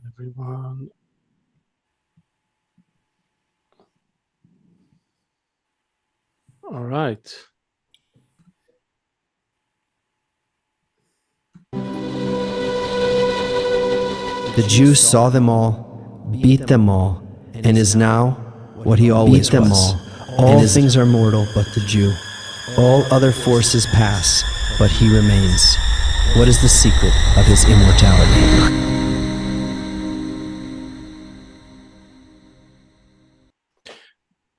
everyone. All right. The Jew saw them all, beat them all, and is now what he always was. All things are mortal but the Jew. All other forces pass, but he remains. What is the secret of his immortality?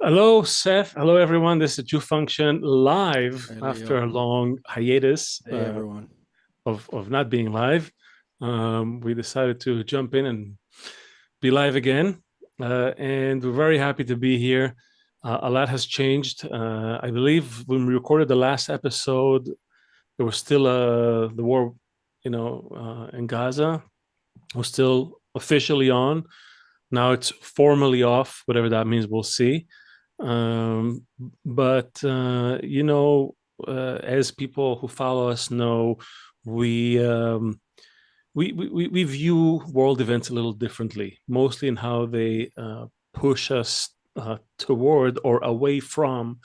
Hello, Seth. Hello, everyone. This is Jew Function live after a long hiatus of not being live. We decided to jump in and be live again. And we're very happy to be here. A lot has changed. I believe when we recorded the last episode, there was still the war, in Gaza was still officially on. Now it's formally off, whatever that means, we'll see. But as people who follow us know, we view world events a little differently, mostly in how they push us toward or away from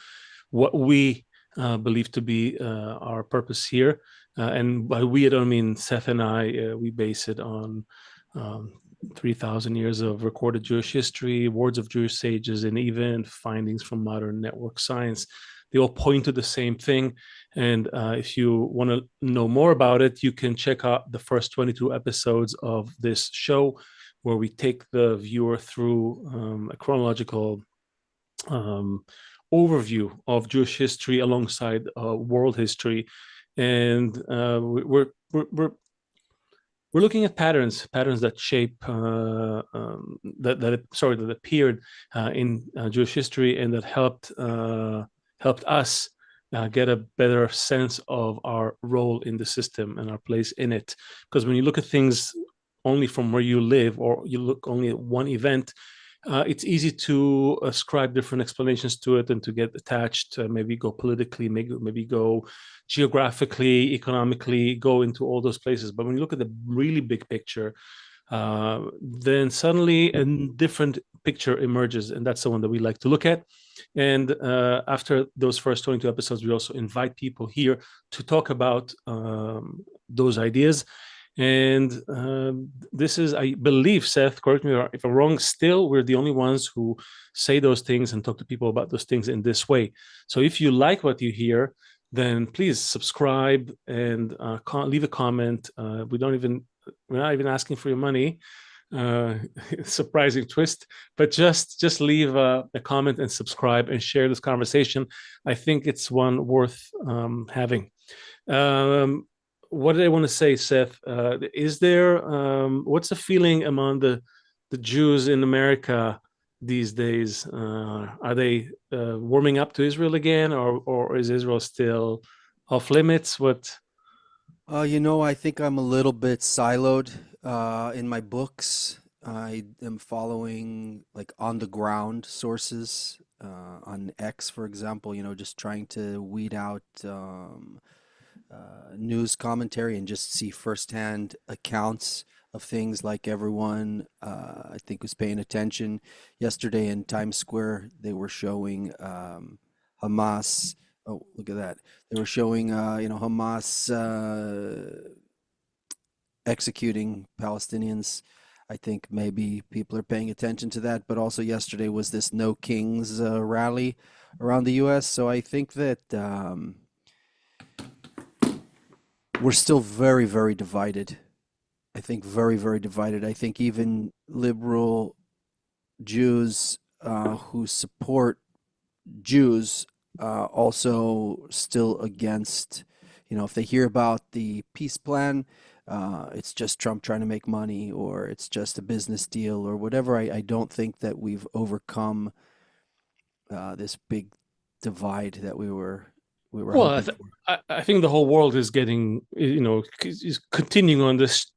what we believe to be our purpose here. And by we, I don't mean Seth and I. We base it on 3,000 years of recorded Jewish history, words of Jewish sages, and even findings from modern network science. They all point to the same thing. And if you want to know more about it, you can check out the first 22 episodes of this show, where we take the viewer through a chronological overview of Jewish history alongside world history. And we're looking at patterns that shape that appeared in Jewish history, and that helped us get a better sense of our role in the system and our place in it. Because when you look at things only from where you live, or you look only at one event, it's easy to ascribe different explanations to it and to get attached, maybe go politically, maybe go geographically, economically, go into all those places. But when you look at the really big picture, then suddenly a different picture emerges, and that's the one that we like to look at. And after those first 22 episodes, we also invite people here to talk about those ideas. And this is, I believe, Seth, correct me if I'm wrong, still we're the only ones who say those things and talk to people about those things in this way. So if you like what you hear, then please subscribe and leave a comment. We're not even asking for your money. Surprising twist, but just leave a comment and subscribe and share this conversation. I think it's one worth having. What did I want to say, Seth? Is there what's the feeling among the Jews in America these days? Are they warming up to Israel again, or is Israel still off limits? What? I think I'm a little bit siloed in my books. I am following like on the ground sources on X, for example, just trying to weed out news commentary and just see firsthand accounts of things, like everyone I think was paying attention yesterday in Times Square. They were showing Hamas. Oh, look at that. They were showing Hamas executing Palestinians. I think maybe people are paying attention to that, but also yesterday was this No Kings rally around the US. So I think that we're still very, very divided. I think very, very divided. I think even liberal Jews who support Jews also still against, if they hear about the peace plan, it's just Trump trying to make money, or it's just a business deal or whatever. I don't think that we've overcome this big divide that we were Well, I think the whole world is getting, is continuing on this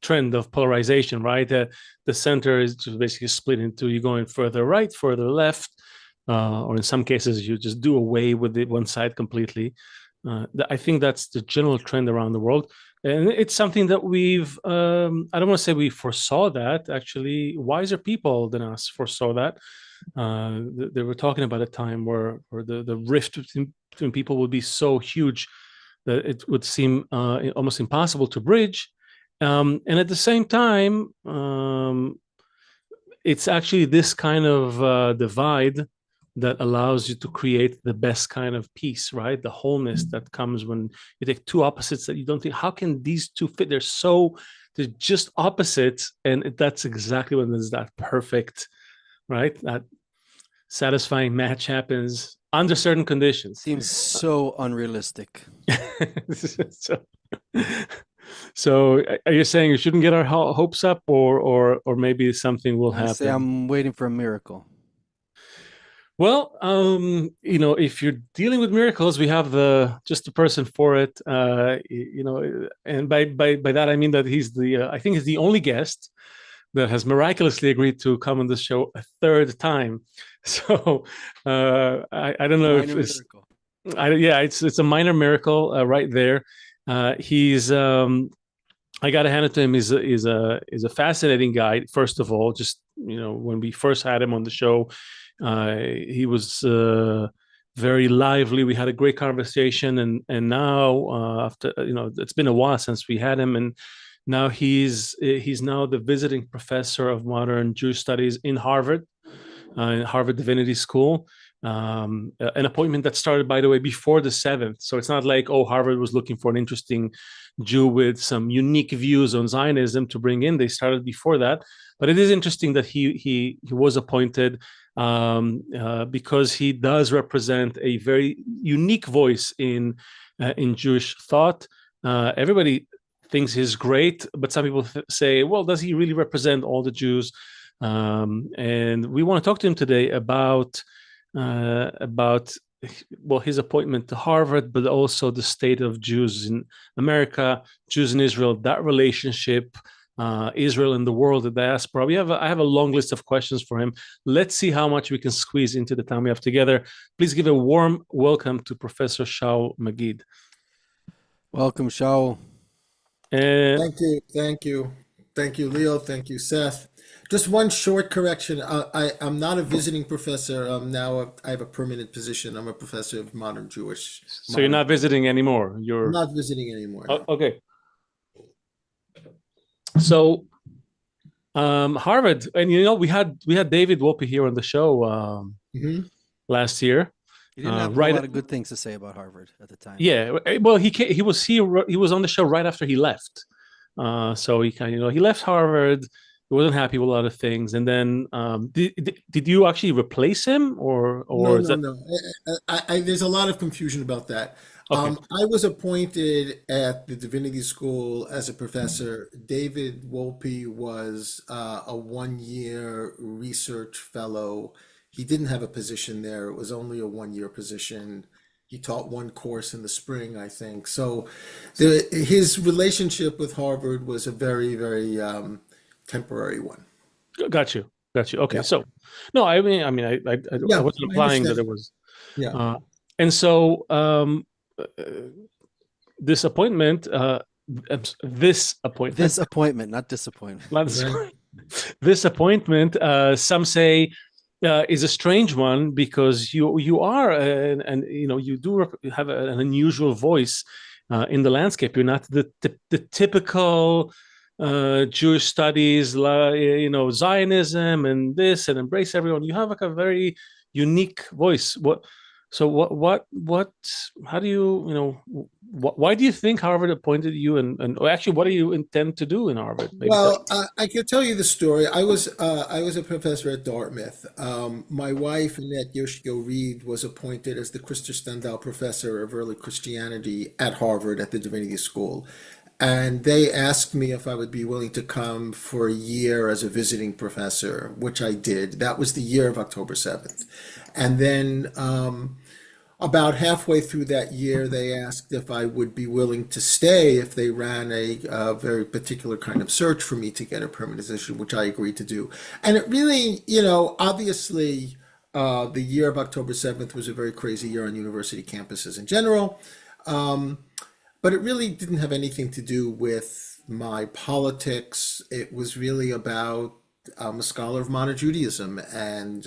trend of polarization, right? The center is just basically split into, you're going further right, further left, or in some cases you just do away with one side completely. I think that's the general trend around the world. And it's something that I don't want to say we foresaw that. Actually, wiser people than us foresaw that. They were talking about a time where the rift between people would be so huge that it would seem almost impossible to bridge. And at the same time, it's actually this kind of divide that allows you to create the best kind of peace, right? The wholeness that comes when you take two opposites that you don't think, how can these two fit? They're just opposites. And that's exactly when there's that perfect, right? That satisfying match happens under certain conditions. Seems so unrealistic. So are you saying you shouldn't get our hopes up, or maybe something will happen? I say I'm waiting for a miracle. Well, if you're dealing with miracles, we have just the person for it. And by that I mean that I think he's the only guest that has miraculously agreed to come on the show a third time. So I don't know Minor if it's miracle. it's a minor miracle right there. He's I got to hand it to him. He's a fascinating guy. First of all, just when we first had him on the show, he was very lively. We had a great conversation, and now after it's been a while since we had him, and now he's now the visiting professor of modern Jewish studies in Harvard Divinity School. An appointment that started, by the way, before the 7th. So it's not like, Harvard was looking for an interesting Jew with some unique views on Zionism to bring in. They started before that. But it is interesting that he was appointed because he does represent a very unique voice in Jewish thought. Everybody thinks he's great, but some people say, well, does he really represent all the Jews? And we want to talk to him today about his appointment to Harvard, but also the state of Jews in America, Jews in Israel, that relationship, Israel and the world, the diaspora. I have a long list of questions for him. Let's see how much we can squeeze into the time we have together. Please give a warm welcome to Professor Shaul Magid. Welcome, Shaul. Thank you, Leo. Thank you, Seth. Just one short correction. I'm not a visiting professor. I have a permanent position. I'm a professor of modern Jewish. So you're not visiting anymore. I'm not visiting anymore. No. Okay. So Harvard, and we had David Wolpe here on the show last year. He didn't have a lot of good things to say about Harvard at the time. Yeah, well, he was on the show right after he left. So he kind of he left Harvard. He wasn't happy with a lot of things, and then did you actually replace him, or No. There's a lot of confusion about that. Okay. I was appointed at the Divinity School as a professor. David Wolpe was a one-year research fellow. He didn't have a position there. It was only a one-year position. He taught one course in the spring, I think. So his relationship with Harvard was a very, very temporary one. Got you. Okay, Yeah. so no, I wasn't implying that it was. Yeah. And so this appointment, This appointment, not disappointment. This appointment, some say, is a strange one because you are and you do have an unusual voice in the landscape. You're not the typical Jewish studies, Zionism and this and embrace everyone. You have like a very unique voice. How do you, why do you think Harvard appointed you, and actually, what do you intend to do in Harvard? Well, I can tell you the story. I was a professor at Dartmouth. My wife, Annette Yoshiko-Reed, was appointed as the Christa Stendhal Professor of Early Christianity at Harvard at the Divinity School. And they asked me if I would be willing to come for a year as a visiting professor, which I did. That was the year of October 7th. And then about halfway through that year, they asked if I would be willing to stay if they ran a very particular kind of search for me to get a permanent position, which I agreed to do. And it really, obviously, the year of October 7th was a very crazy year on university campuses in general. But it really didn't have anything to do with my politics. It was really about I'm a scholar of modern Judaism, and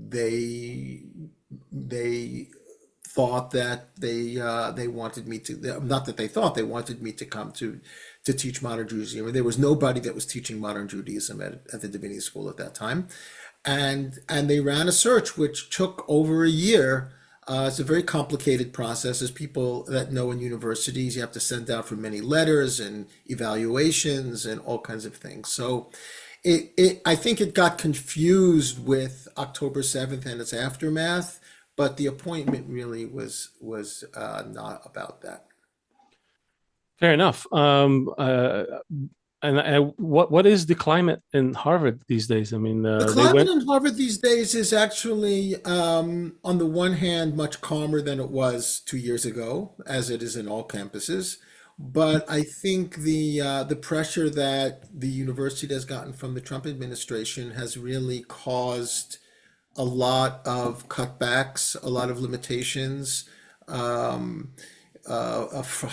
they thought that they wanted me to, not that they thought, they wanted me to come to teach modern Judaism. I mean, there was nobody that was teaching modern Judaism at the divinity school at that time, and they ran a search which took over a year. It's a very complicated process. As people that know in universities, you have to send out for many letters and evaluations and all kinds of things. So I think it got confused with October 7th and its aftermath, but the appointment really was not about that. Fair enough. And what is the climate in Harvard these days? I mean, The climate in Harvard these days is actually, on the one hand, much calmer than it was 2 years ago, as it is in all campuses. But I think the pressure that the university has gotten from the Trump administration has really caused a lot of cutbacks, a lot of limitations, a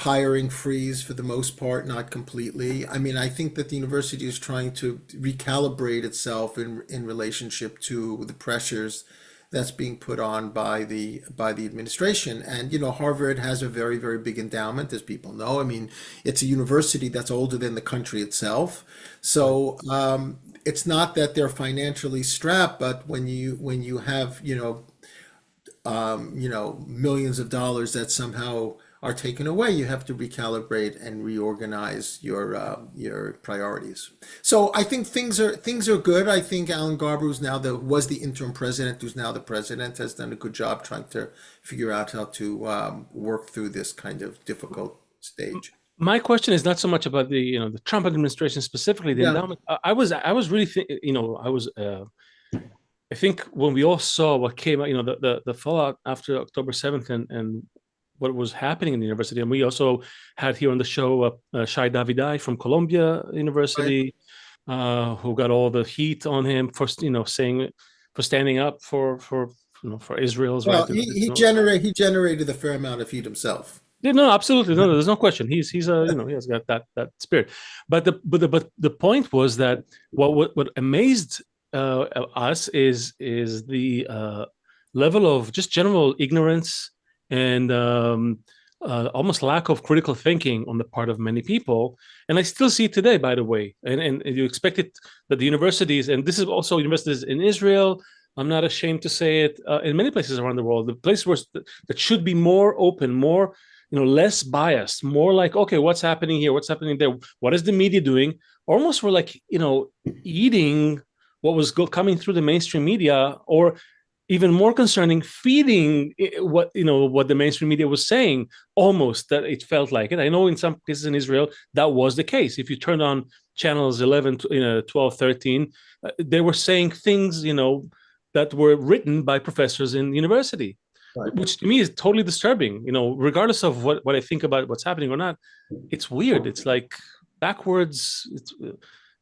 hiring freeze for the most part, not completely. I mean, I think that the university is trying to recalibrate itself in relationship to the pressures that's being put on by the administration. And Harvard has a very, very big endowment, as people know. I mean, it's a university that's older than the country itself. So it's not that they're financially strapped, but when you have millions of dollars that somehow are taken away, you have to recalibrate and reorganize your priorities. So I think things are good. I think Alan Garber, who's now was the interim president, who's now the president, has done a good job trying to figure out how to work through this kind of difficult stage. My question is not so much about the Trump administration specifically. The endowment. I was really I think when we all saw what came out, the fallout after October 7th and what was happening in the university. And we also had here on the show Shai Davidai from Columbia University, who got all the heat on him for standing up for Israel's right. He generated a fair amount of heat himself. Yeah, no, absolutely, no, there's no question. He's he has got that spirit. But the point was that what amazed us is the level of just general ignorance and almost lack of critical thinking on the part of many people. And I still see it today, by the way. And you expect it that the universities, and this is also universities in Israel, I'm not ashamed to say it, in many places around the world, the place that should be more open, more, less biased, more like, okay, what's happening here? What's happening there? What is the media doing? Almost we're like, eating what was coming through the mainstream media, or even more concerning, feeding what the mainstream media was saying, almost that it felt like it. I know in some cases in Israel that was the case. If you turned on channels 11, 12, 13, they were saying things, that were written by professors in university, right, which to me is totally disturbing. Regardless of what I think about what's happening or not, it's weird. It's like backwards.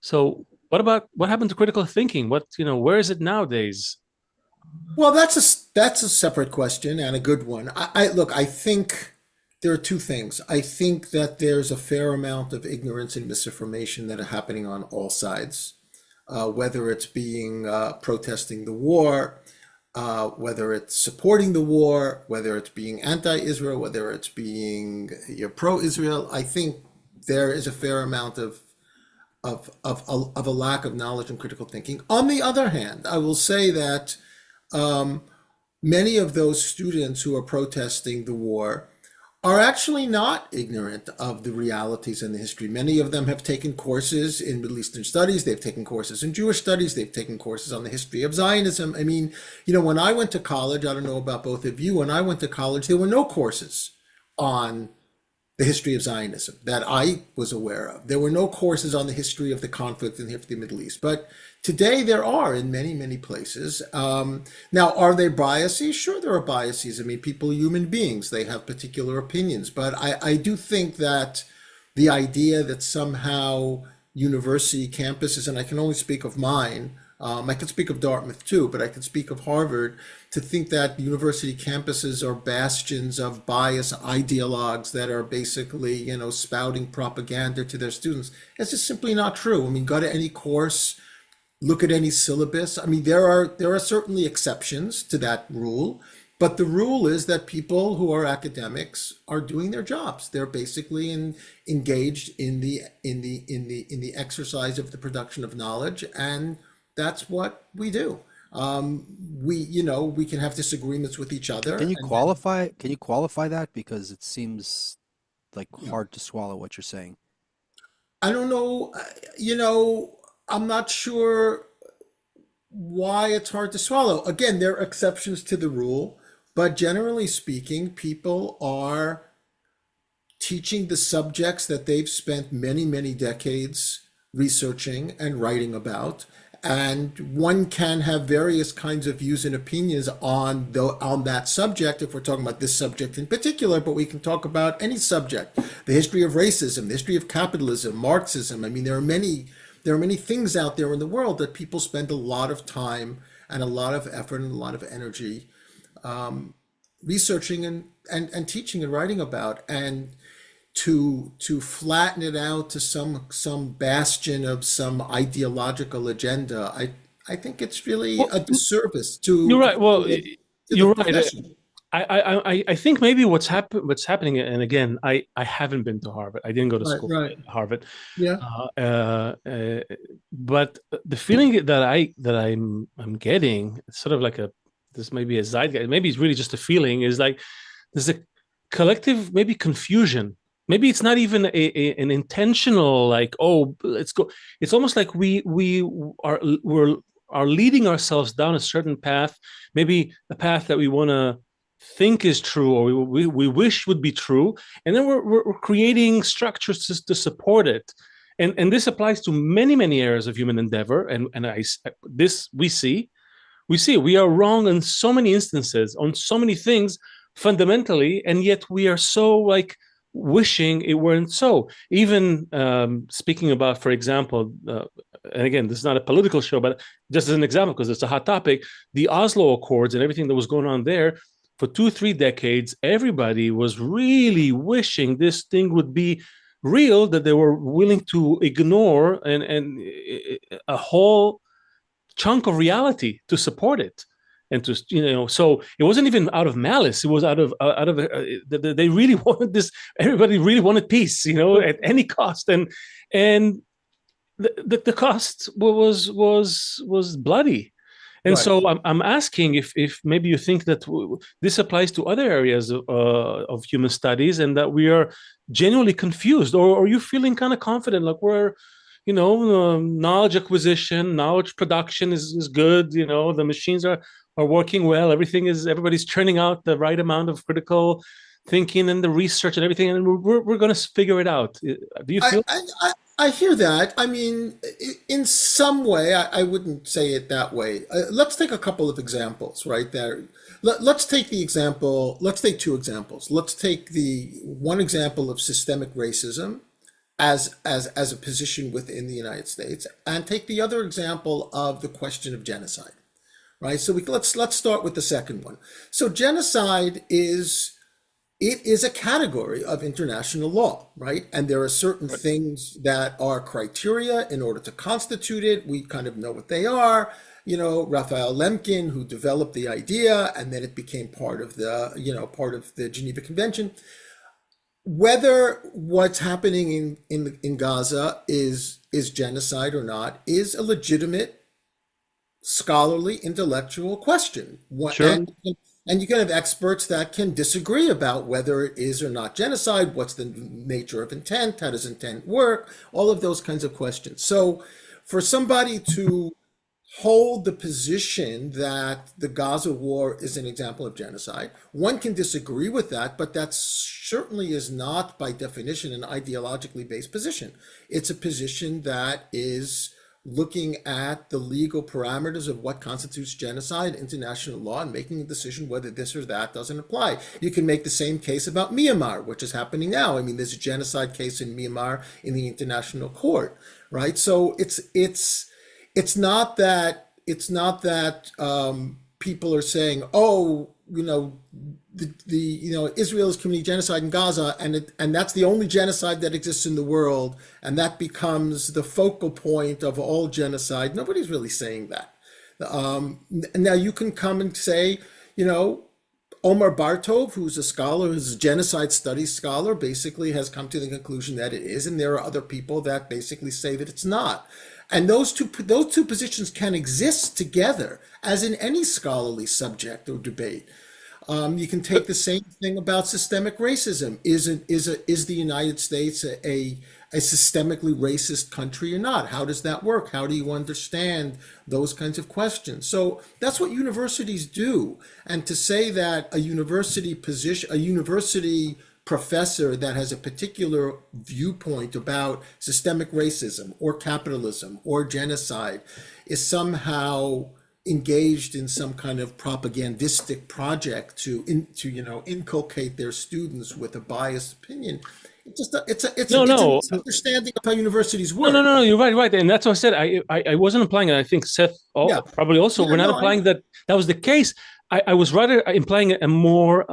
So what happened to critical thinking? Where is it nowadays? Well, that's a separate question and a good one. I think there are two things. I think that there's a fair amount of ignorance and misinformation that are happening on all sides, whether it's being protesting the war, whether it's supporting the war, whether it's being anti-Israel, whether it's being pro-Israel. I think there is a fair amount of a lack of knowledge and critical thinking. On the other hand, I will say that many of those students who are protesting the war are actually not ignorant of the realities and the history. Many of them have taken courses in Middle Eastern studies. They've taken courses in Jewish studies. They've taken courses on the history of Zionism. I mean, when I went to college, I don't know about both of you, when I went to college, there were no courses on the history of Zionism that I was aware of. There were no courses on the history of the conflict in the Middle East, but today there are in many, many places. Now, are there biases? Sure, there are biases. I mean, people are human beings. They have particular opinions, but I do think that the idea that somehow university campuses, and I can only speak of mine, I can speak of Dartmouth too, but I can speak of Harvard, to think that university campuses are bastions of bias ideologues that are basically, spouting propaganda to their students. It's just simply not true. I mean, go to any course, look at any syllabus. I mean, there are certainly exceptions to that rule, but the rule is that people who are academics are doing their jobs. They're basically engaged in the exercise of the production of knowledge, and that's what we do. We can have disagreements with each other, Can you and qualify? Can you qualify that, because it seems like then, hard to swallow what you're saying? I don't know. I'm not sure why it's hard to swallow. Again, there are exceptions to the rule, but generally speaking, people are teaching the subjects that they've spent many, many decades researching and writing about. And one can have various kinds of views and opinions on that subject, if we're talking about this subject in particular, but we can talk about any subject, the history of racism, the history of capitalism, Marxism. I mean, there are many things out there in the world that people spend a lot of time and a lot of effort and a lot of energy researching and teaching and writing about. And to flatten it out to some bastion of some ideological agenda, I think it's really Well, a disservice you're to right. Well, the you're right. profession. I think maybe what's happening, and again, I haven't been to Harvard. I didn't go to Right, school right. at Harvard. Yeah, Uh, uh, uh, but the feeling that I'm getting, it's sort of like this may be a zeitgeist, maybe it's really just a feeling, is like there's a collective maybe confusion. Maybe it's not even an intentional, like, oh, let's go. It's almost like we're leading ourselves down a certain path, maybe a path that we want to think is true, or we wish would be true, and then we're creating structures to support it. And this applies to many areas of human endeavor. And this we are wrong in so many instances on so many things fundamentally, and yet we are so like wishing it weren't so. Even speaking about, for example, and again, this is not a political show, but just as an example, because it's a hot topic, the Oslo Accords and everything that was going on there. For 2 or 3 decades, everybody was really wishing this thing would be real, that they were willing to ignore and a whole chunk of reality to support it. And to, so it wasn't even out of malice. It was out of they really wanted this. Everybody really wanted peace, at any cost. And the cost was bloody. And right. so I'm asking if maybe you think that this applies to other areas of human studies, and that we are genuinely confused, or are you feeling kind of confident, like we're, knowledge acquisition, knowledge production is good. The machines are working well. Everybody's churning out the right amount of critical thinking and the research and everything, and we're going to figure it out. Do you I, feel? I, I I hear that. I mean, in some way, I wouldn't say it that way. Let's take a couple of examples, right there. Let's take the example, let's take two examples. Let's take the one example of systemic racism as a position within the United States, and take the other example of the question of genocide, right? So let's start with the second one. So genocide is a category of international law, right? And there are certain things that are criteria in order to constitute it. We kind of know what they are. Raphael Lemkin, who developed the idea, and then it became part of the Geneva Convention. Whether what's happening in Gaza is genocide or not is a legitimate scholarly intellectual question. Sure. And you can have experts that can disagree about whether it is or not genocide, what's the nature of intent, how does intent work, all of those kinds of questions. So for somebody to hold the position that the Gaza war is an example of genocide, one can disagree with that, but that certainly is not by definition an ideologically based position. It's a position that is looking at the legal parameters of what constitutes genocide, international law, and making a decision whether this or that doesn't apply. You can make the same case about Myanmar, which is happening now. I mean, there's a genocide case in Myanmar in the International Court, right? So it's not that it's not that people are saying, oh, Israel is committing genocide in Gaza, and that's the only genocide that exists in the world, and that becomes the focal point of all genocide. Nobody's really saying that. Now you can come and say, Omar Bartov, who's a scholar, who's a genocide studies scholar, basically has come to the conclusion that it is, and there are other people that basically say that it's not. And those two positions can exist together, as in any scholarly subject or debate. You can take the same thing about systemic racism. Is the United States a systemically racist country or not? How does that work? How do you understand those kinds of questions? So that's what universities do. And to say that a university professor that has a particular viewpoint about systemic racism or capitalism or genocide is somehow engaged in some kind of propagandistic project to inculcate their students with a biased opinion. It's a misunderstanding of how universities work. No, you're right, and that's what I said. I wasn't implying it. I think Seth probably also. We're not implying that was the case. I was rather implying a more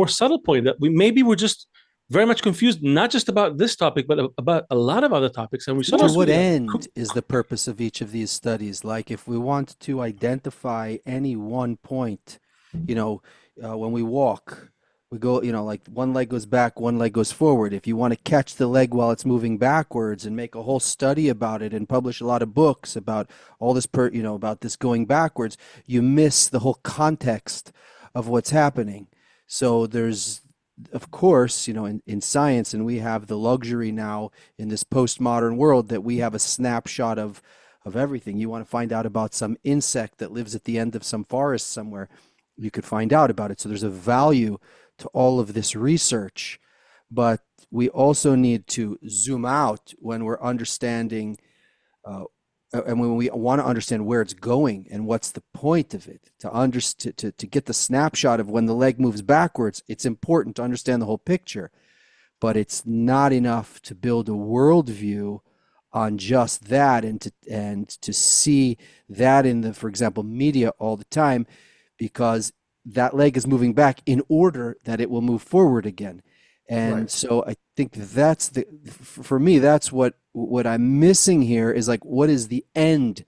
subtle point, that we're just very much confused, not just about this topic, but about a lot of other topics. And to what end is the purpose of each of these studies? Like, if we want to identify any one point, when we walk, we go, like one leg goes back, one leg goes forward. If you want to catch the leg while it's moving backwards and make a whole study about it and publish a lot of books about all this, about this going backwards, you miss the whole context of what's happening. So there's, of course, in science, and we have the luxury now in this postmodern world that we have a snapshot of everything. You want to find out about some insect that lives at the end of some forest somewhere, you could find out about it. So there's a value to all of this research, but we also need to zoom out when we're understanding and when we want to understand where it's going and what's the point of it. To get the snapshot of when the leg moves backwards, it's important to understand the whole picture, but it's not enough to build a worldview on just that and to see that in the, for example, media all the time, because that leg is moving back in order that it will move forward again. And right. So I think that's for me, that's what I'm missing here is, like, what is the end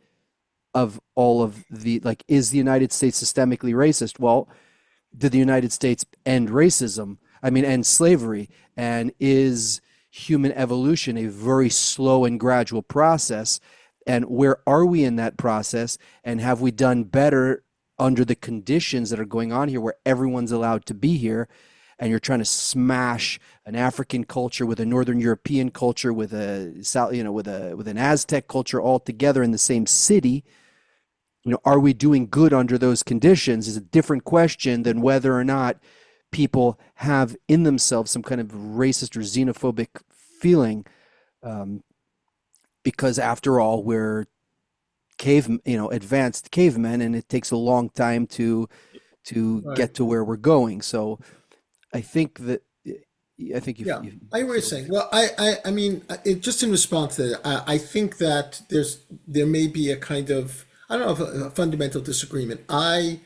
of all of the, like, is the United States systemically racist? Well, did the United States end racism? End slavery? And is human evolution a very slow and gradual process? And where are we in that process? And have we done better under the conditions that are going on here, where everyone's allowed to be here, and you're trying to smash an African culture with a Northern European culture, with an Aztec culture all together in the same city? Are we doing good under those conditions? Is a different question than whether or not people have in themselves some kind of racist or xenophobic feeling, because after all, we're advanced cavemen, and it takes a long time to right. get to where we're going. So I think you I hear what you're saying. Well, I mean, just in response to that, I think that there may be a kind of, I don't know, a fundamental disagreement. I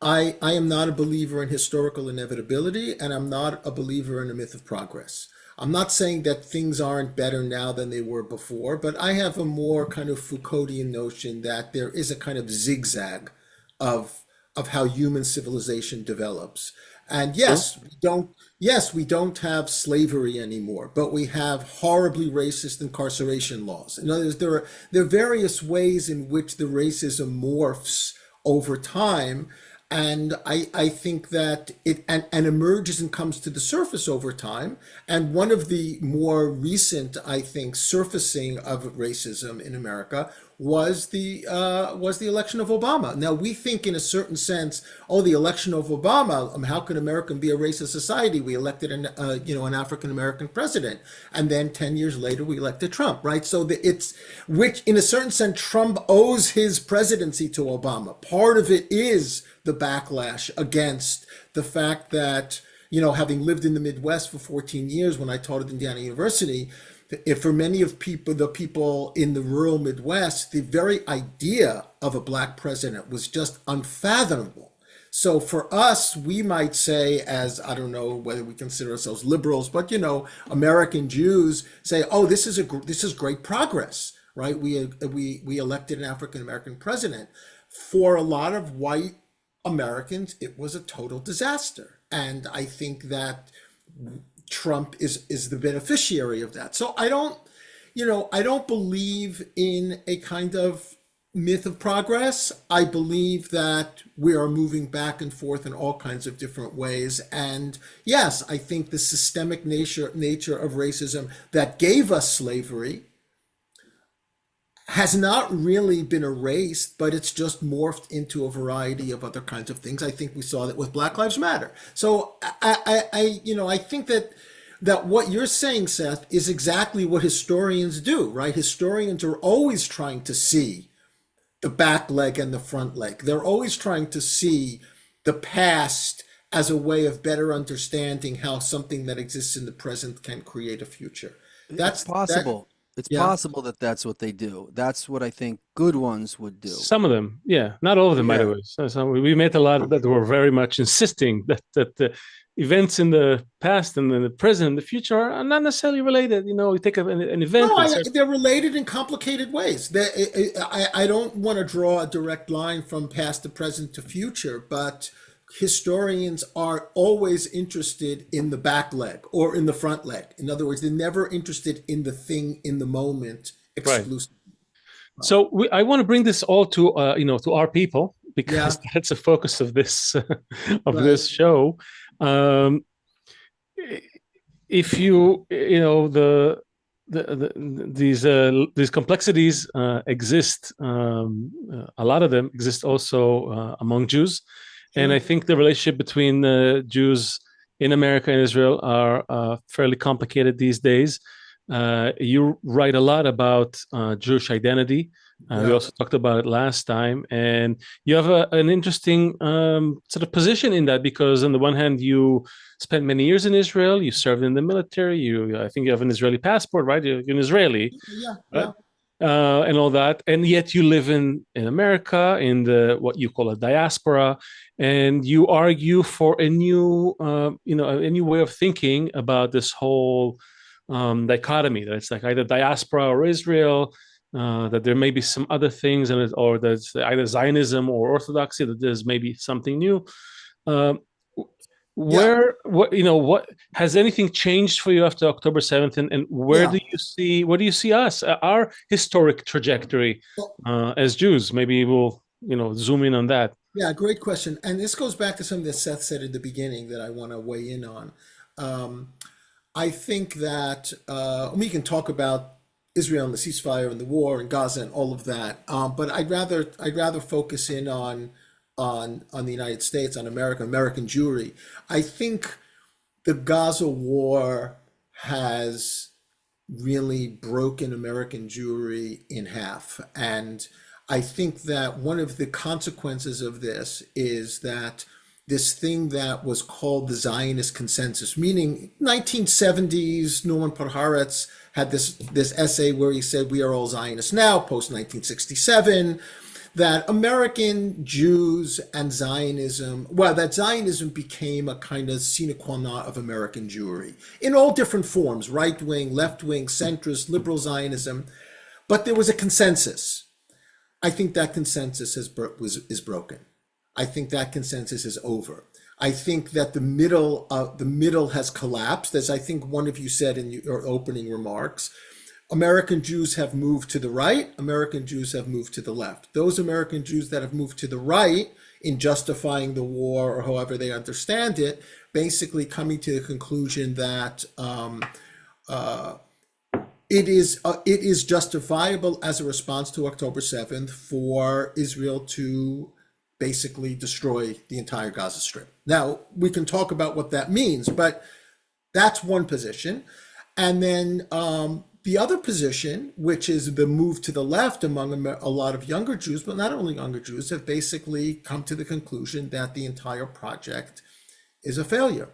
am not a believer in historical inevitability, and I'm not a believer in a myth of progress. I'm not saying that things aren't better now than they were before, but I have a more kind of Foucauldian notion that there is a kind of zigzag of how human civilization develops. And yes, we don't have slavery anymore, but we have horribly racist incarceration laws. In other words, there are various ways in which the racism morphs over time. And I think that it emerges and comes to the surface over time. And one of the more recent, I think, surfacing of racism in America was the election of Obama. Now, we think in a certain sense, the election of Obama, how can America be a racist society? We elected an African-American president. And then 10 years later, we elected Trump, right? So which in a certain sense, Trump owes his presidency to Obama. Part of it is the backlash against the fact that, having lived in the Midwest for 14 years when I taught at Indiana University, if for many of the people in the rural Midwest, the very idea of a black president was just unfathomable. So for us, we might say, as I don't know whether we consider ourselves liberals, but American Jews say, "Oh, this is great progress, right? We elected an African American president." For a lot of white Americans, it was a total disaster, and I think that Trump is the beneficiary of that. So I don't believe in a kind of myth of progress. I believe that we are moving back and forth in all kinds of different ways. And yes, I think the systemic nature of racism that gave us slavery has not really been erased, but it's just morphed into a variety of other kinds of things. I think we saw that with Black Lives Matter. So I think that what you're saying, Seth, is exactly what historians do, right? Historians are always trying to see the back leg and the front leg. They're always trying to see the past as a way of better understanding how something that exists in the present can create a future. It's possible. It's Yeah. possible that that's what they do. That's what I think good ones would do. Some of them, yeah, not all of them, by the way. So we met a lot that were very much insisting that the events in the past and in the present and the future are not necessarily related. You take an event. No, they're related in complicated ways. I don't want to draw a direct line from past to present to future, but historians are always interested in the back leg or in the front leg. In other words, they're never interested in the thing in the moment exclusively. Right. So I want to bring this all to to our people, because that's the focus of this this show. If these complexities exist, a lot of them exist also among Jews. And I think the relationship between Jews in America and Israel are fairly complicated these days. You write a lot about Jewish identity. We also talked about it last time. And you have an interesting sort of position in that, because on the one hand, you spent many years in Israel, you served in the military, I think you have an Israeli passport, right? You're an Israeli. Yeah. And all that, and yet you live in America, in what you call a diaspora, and you argue for a new way of thinking about this whole dichotomy, that it's like either diaspora or Israel, that there may be some other things, or that's either Zionism or Orthodoxy, that there's maybe something new. What has anything changed for you after October 7th, and where do you see us, our historic trajectory as Jews? Maybe we'll zoom in on that. Yeah, great question. And this goes back to something that Seth said at the beginning that I want to weigh in on. I think that we can talk about Israel and the ceasefire and the war and Gaza and all of that, but I'd rather focus in on the United States, on American Jewry. I think the Gaza war has really broken American Jewry in half. And I think that one of the consequences of this is that this thing that was called the Zionist consensus, meaning 1970s, Norman Podhoretz had this essay where he said, we are all Zionists now, post 1967, that American Jews and Zionism, that Zionism became a kind of sine qua non of American Jewry in all different forms, right wing, left wing, centrist, liberal Zionism. But there was a consensus. I think that consensus is broken. I think that consensus is over. I think that the middle has collapsed, as I think one of you said in your opening remarks. American Jews have moved to the right. American Jews have moved to the left. Those American Jews that have moved to the right in justifying the war, or however they understand it, basically coming to the conclusion that it is justifiable as a response to October 7th for Israel to basically destroy the entire Gaza Strip. Now, we can talk about what that means, but that's one position. And then the other position, which is the move to the left among a lot of younger Jews, but not only younger Jews, have basically come to the conclusion that the entire project is a failure.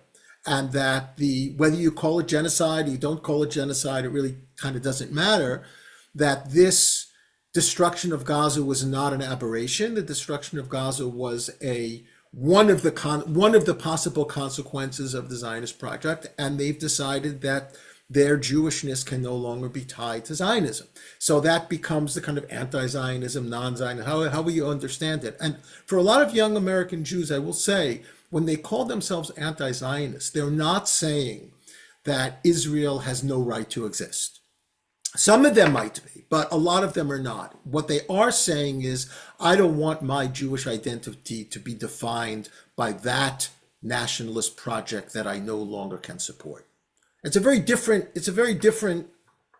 and that whether you call it genocide or you don't call it genocide, it really kind of doesn't matter, that this destruction of Gaza was not an aberration. The destruction of Gaza was one of the possible consequences of the Zionist project, and they've decided that their Jewishness can no longer be tied to Zionism. So that becomes the kind of anti-Zionism, non-Zionism, however you understand it. And for a lot of young American Jews, I will say, when they call themselves anti-Zionists, they're not saying that Israel has no right to exist. Some of them might be, but a lot of them are not. What they are saying is, I don't want my Jewish identity to be defined by that nationalist project that I no longer can support. It's a very different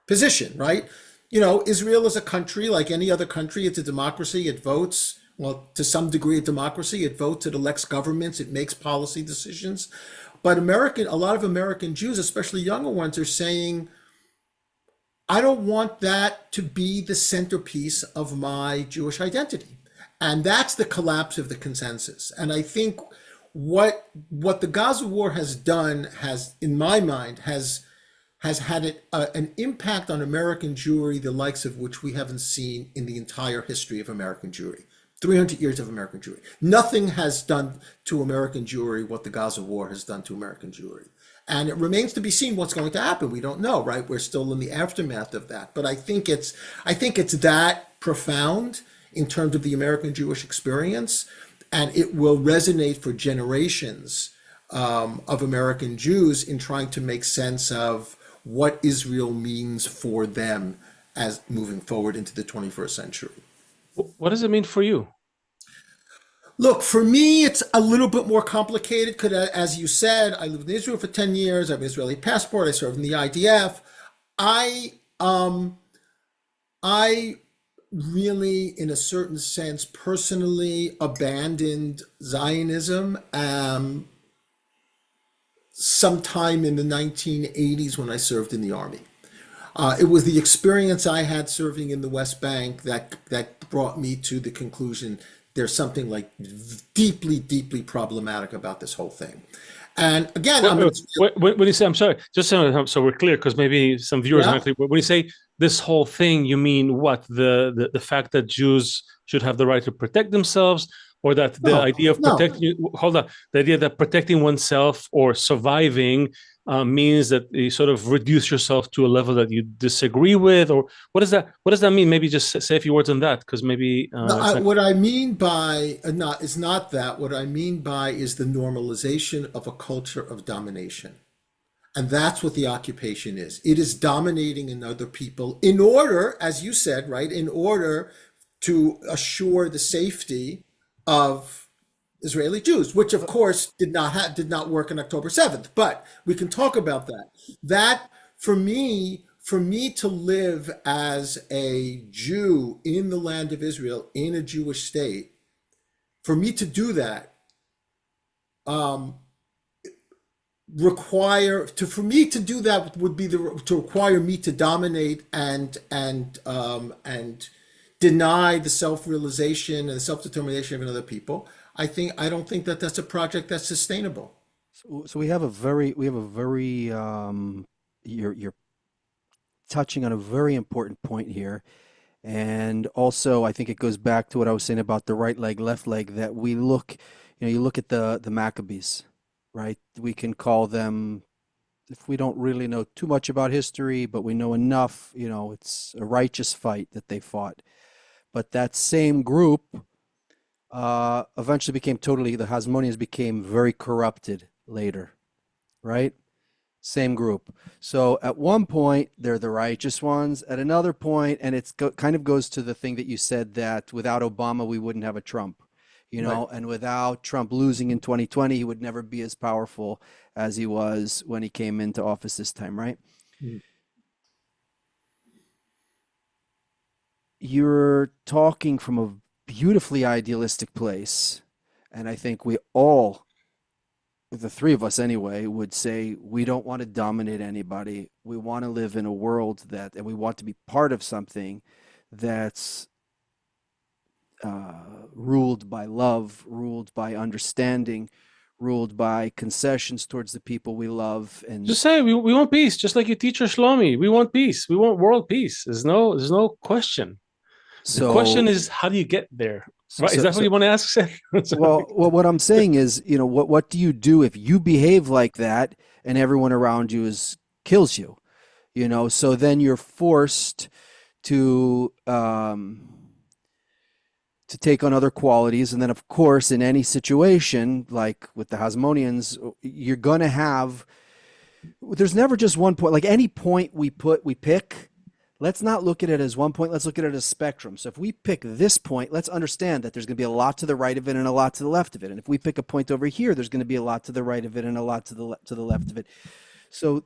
position, right? Israel is a country like any other country. It's a democracy. It votes, well, to some degree a democracy. It votes, it elects governments, it makes policy decisions. But a lot of American Jews, especially younger ones, are saying, I don't want that to be the centerpiece of my Jewish identity. And that's the collapse of the consensus. And I think what the Gaza war has done in my mind, has had an impact on American Jewry, the likes of which we haven't seen in the entire history of American Jewry. 300 years of American Jewry. Nothing has done to American Jewry what the Gaza war has done to American Jewry. And it remains to be seen what's going to happen. We don't know, right? We're still in the aftermath of that. But I think it's that profound in terms of the American Jewish experience, and it will resonate for generations of American Jews in trying to make sense of what Israel means for them as moving forward into the 21st century. What does it mean for you? Look, for me, it's a little bit more complicated because, as you said, I lived in Israel for 10 years. I have an Israeli passport. I served in the IDF. I really, in a certain sense, personally abandoned Zionism sometime in the 1980s when I served in the army. It was the experience I had serving in the West Bank that brought me to the conclusion there's something like deeply, deeply problematic about this whole thing. And again, when you say, I'm sorry, just so we're clear, because maybe some viewers aren't clear. When you say this whole thing, you mean what? The fact that Jews should have the right to protect themselves, or that the idea of protecting? Hold on, the idea that protecting oneself or surviving means that you sort of reduce yourself to a level that you disagree with, or what does that mean? Maybe just say a few words on that, because maybe what I mean by is not that. What I mean by is the normalization of a culture of domination. And that's what the occupation is. It is dominating another people in order, as you said, right, in order to assure the safety of Israeli Jews, which of course did not work on October 7th, but we can talk about that. That for me to live as a Jew in the land of Israel, in a Jewish state, for me to do that, would be to require me to dominate and deny the self-realization and the self-determination of another people. I don't think that that's a project that's sustainable. So we have a very you're touching on a very important point here. And also, I think it goes back to what I was saying about the right leg, left leg, that we look, you look at the Maccabees, right? We can call them, if we don't really know too much about history, but we know enough, it's a righteous fight that they fought. But that same group eventually the Hasmoneans became very corrupted later, right? Same group. So at one point, they're the righteous ones. At another point, and it kind of goes to the thing that you said, that without Obama, we wouldn't have a Trump, right. And without Trump losing in 2020, he would never be as powerful as he was when he came into office this time, right? Mm. You're talking from a beautifully idealistic place. And I think we all, the three of us anyway, would say we don't want to dominate anybody. We want to live in a world and we want to be part of something that's ruled by love, ruled by understanding, ruled by concessions towards the people we love. And just say we want peace, just like your teacher Shlomi. We want peace. We want world peace. There's no question. The question is, how do you get there? Right? Is that what you want to ask, Seth? well, what I'm saying is, what do you do if you behave like that and everyone around you kills you? So then you're forced to take on other qualities. And then, of course, in any situation, like with the Hasmoneans, you're going to have, there's never just one point. Like any point we pick, let's not look at it as one point. Let's look at it as a spectrum. So if we pick this point, let's understand that there's going to be a lot to the right of it and a lot to the left of it. And if we pick a point over here, there's going to be a lot to the right of it and a lot to the left of it. So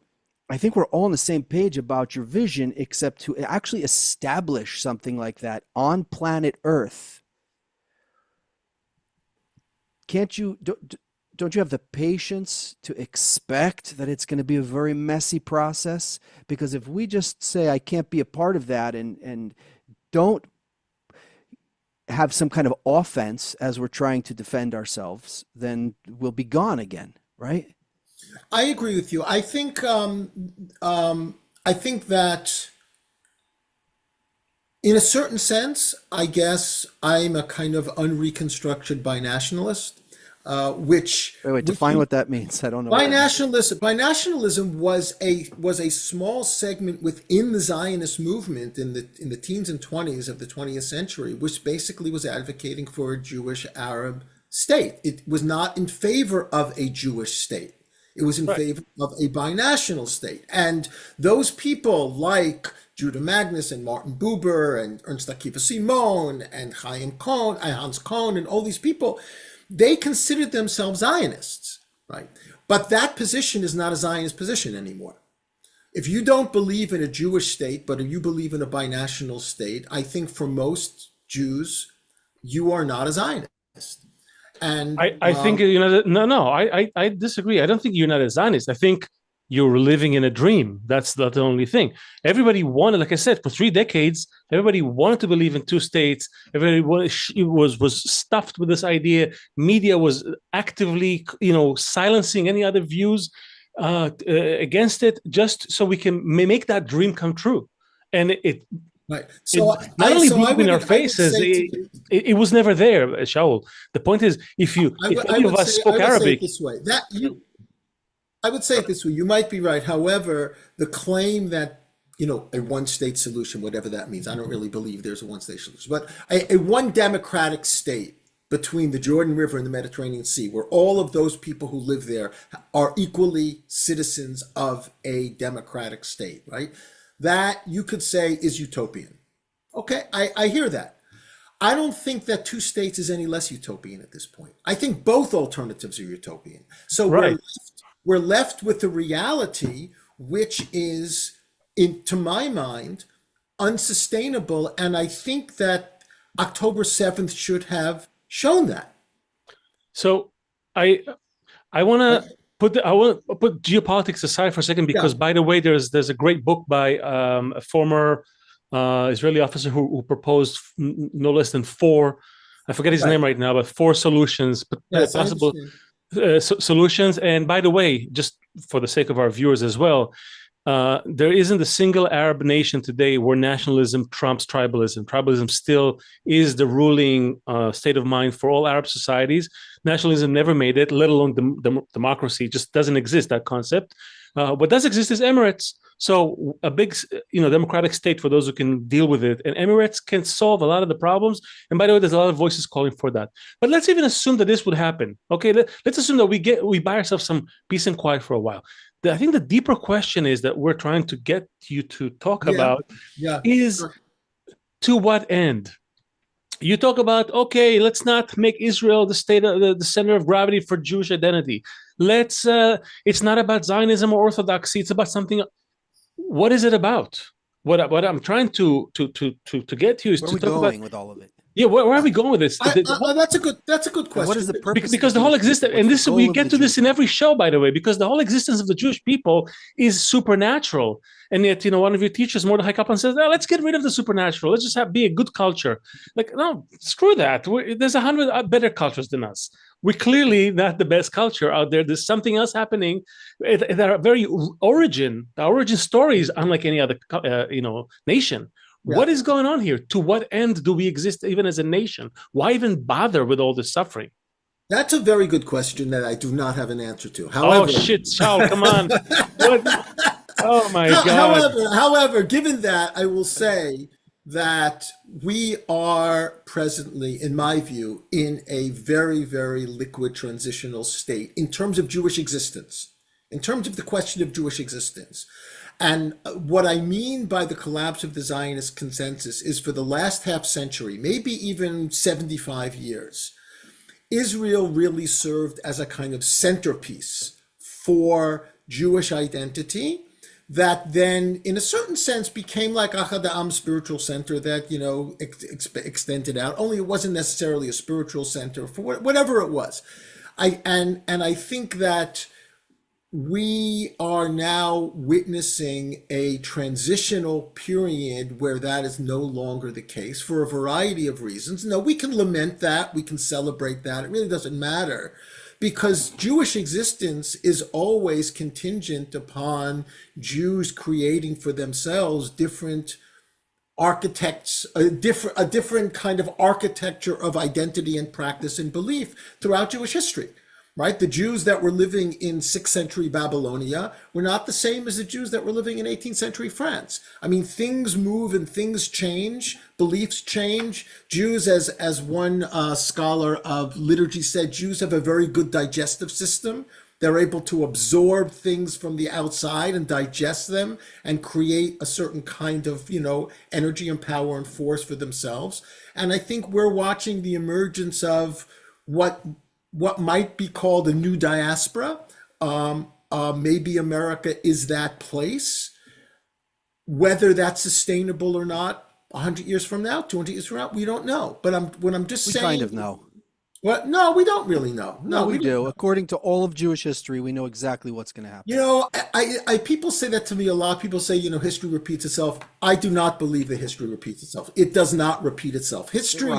I think we're all on the same page about your vision, except to actually establish something like that on planet Earth. Don't you have the patience to expect that it's going to be a very messy process? Because if we just say, I can't be a part of that, and don't have some kind of offense as we're trying to defend ourselves, then we'll be gone again, right? I agree with you. I think that in a certain sense, I guess I'm a kind of unreconstructed binationalist, which Wait, define what that means. I don't know. Binationalism was a small segment within the Zionist movement in the teens and 20s of the 20th century, which basically was advocating for a Jewish Arab state. It was not in favor of a Jewish state. It was in favor of a binational state. And those people like Judah Magnus and Martin Buber and Ernst Akiva Simon and Hans Kohn and all these people, they considered themselves Zionists, right? But that position is not a Zionist position anymore. If you don't believe in a Jewish state, but if you believe in a binational state, I think for most Jews, you are not a Zionist. And I think I disagree. I don't think you're not a Zionist. I think you're living in a dream. That's the only thing. Everybody wanted, like I said, for 3 decades, everybody wanted to believe in 2 states. Everybody was stuffed with this idea. Media was actively, silencing any other views against it, just so we can make that dream come true. And it right. So not only blew in our faces, it was never there, Shaul. The point is, if any of us spoke Arabic, I would say it this way. You might be right. However, the claim that, a one-state solution, whatever that means, I don't really believe there's a one-state solution, but a one democratic state between the Jordan River and the Mediterranean Sea, where all of those people who live there are equally citizens of a democratic state, right? That you could say is utopian. Okay, I hear that. I don't think that 2 states is any less utopian at this point. I think both alternatives are utopian. So we're left with the reality, which is, to my mind, unsustainable. And I think that October 7th should have shown that. So I want to put geopolitics aside for a second, because by the way, there's a great book by a former Israeli officer who proposed no less than 4, I forget his name right now, but 4 solutions, possible solutions. And by the way, just for the sake of our viewers as well, there isn't a single Arab nation today where nationalism trumps tribalism. Tribalism still is the ruling state of mind for all Arab societies. Nationalism never made it, let alone democracy. Just doesn't exist, that concept. What does exist is Emirates. So a big, democratic state for those who can deal with it. And Emirates can solve a lot of the problems. And by the way, there's a lot of voices calling for that. But let's even assume that this would happen. Okay, let's assume that we buy ourselves some peace and quiet for a while. I think the deeper question is that we're trying to get you to talk about is to what end? You talk about, okay, let's not make Israel the center of gravity for Jewish identity. It's not about Zionism or Orthodoxy. It's about something. What is it about? What I'm trying to get to is Where to are we talk going about with all of it. Yeah, where are we going with this? That's a good question. What is the purpose? Because the whole existence, and this we get to this in every show, by the way, because the whole existence of the Jewish people is supernatural, and yet one of your teachers, Mordechai Kaplan, says, "Oh, let's get rid of the supernatural. Let's just be a good culture." Like, no, screw that. There's 100 better cultures than us. We're clearly not the best culture out there. There's something else happening. Our very origin story is unlike any other nation. Yeah. What is going on here? To what end do we exist even as a nation? Why even bother with all this suffering? That's a very good question that I do not have an answer to. However, oh shit, Shaul, come on. Oh my God. However, given that, I will say that we are presently, in my view, in a very, very liquid transitional state in terms of Jewish existence, in terms of the question of Jewish existence. And what I mean by the collapse of the Zionist consensus is for the last half century, maybe even 75 years, Israel really served as a kind of centerpiece for Jewish identity that then, in a certain sense, became like Achad Ha'am spiritual center that, extended out, only it wasn't necessarily a spiritual center for whatever it was. And I think that we are now witnessing a transitional period where that is no longer the case for a variety of reasons. Now, we can lament that, we can celebrate that, it really doesn't matter, because Jewish existence is always contingent upon Jews creating for themselves different architects, a different kind of architecture of identity and practice and belief throughout Jewish history. Right? The Jews that were living in 6th century Babylonia were not the same as the Jews that were living in 18th century France. I mean, things move and things change, beliefs change. Jews, as one scholar of liturgy said, Jews have a very good digestive system. They're able to absorb things from the outside and digest them and create a certain kind of, energy and power and force for themselves. And I think we're watching the emergence of what might be called a new diaspora. Maybe America is that place. Whether that's sustainable or not, 100 years from now, 200 years from now, we don't know. But I'm just saying. We kind of know. Well, no, we don't really know. No, we do. According to all of Jewish history, we know exactly what's going to happen. I people say that to me a lot. People say, history repeats itself. I do not believe that history repeats itself. It does not repeat itself. History,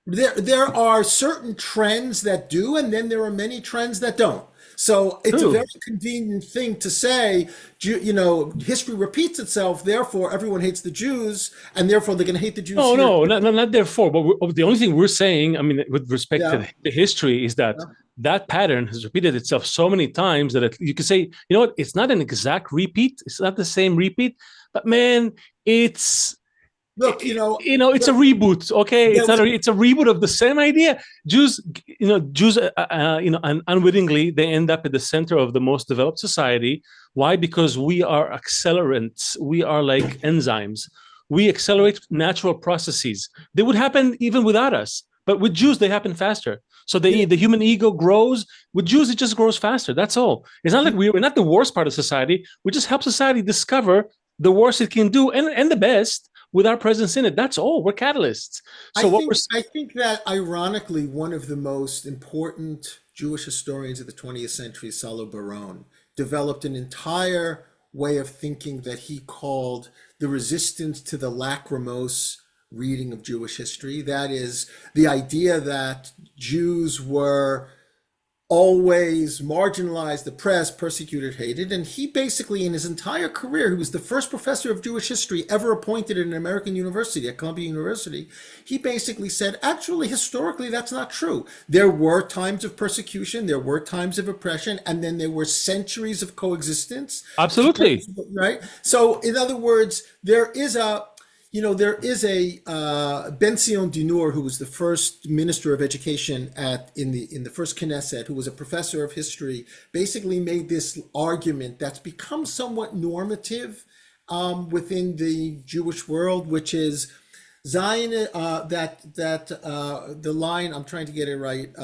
there are certain trends that do, and then there are many trends that don't. So it's a very convenient thing to say, history repeats itself, therefore everyone hates the Jews, and therefore they're going to hate the Jews. No, not therefore. But the only thing we're saying, with respect to the history, is that that pattern has repeated itself so many times that you can say, it's not an exact repeat. It's not the same repeat, but man, it's... Look, it's a reboot. Okay, it's a reboot of the same idea. Jews, unwittingly, they end up at the center of the most developed society. Why? Because we are accelerants. We are like enzymes. We accelerate natural processes. They would happen even without us, but with Jews, they happen faster. So the human ego grows. With Jews, it just grows faster. That's all. It's not like we're not the worst part of society. We just help society discover the worst it can do and the best with our presence in it. That's all. We're catalysts. So I think that ironically, one of the most important Jewish historians of the 20th century, Salo Baron, developed an entire way of thinking that he called the resistance to the lachrymose reading of Jewish history. That is the idea that Jews were always marginalized, oppressed, persecuted, hated. And he basically, in his entire career, he was the first professor of Jewish history ever appointed at an American university, at Columbia University. He basically said, actually, historically, that's not true. There were times of persecution, there were times of oppression, and then there were centuries of coexistence. Absolutely. Right? So, in other words, there is a Ben Zion Dinur, who was the first minister of education in the first Knesset, who was a professor of history, basically made this argument that's become somewhat normative within the Jewish world, which is Zion. The line, I'm trying to get it right.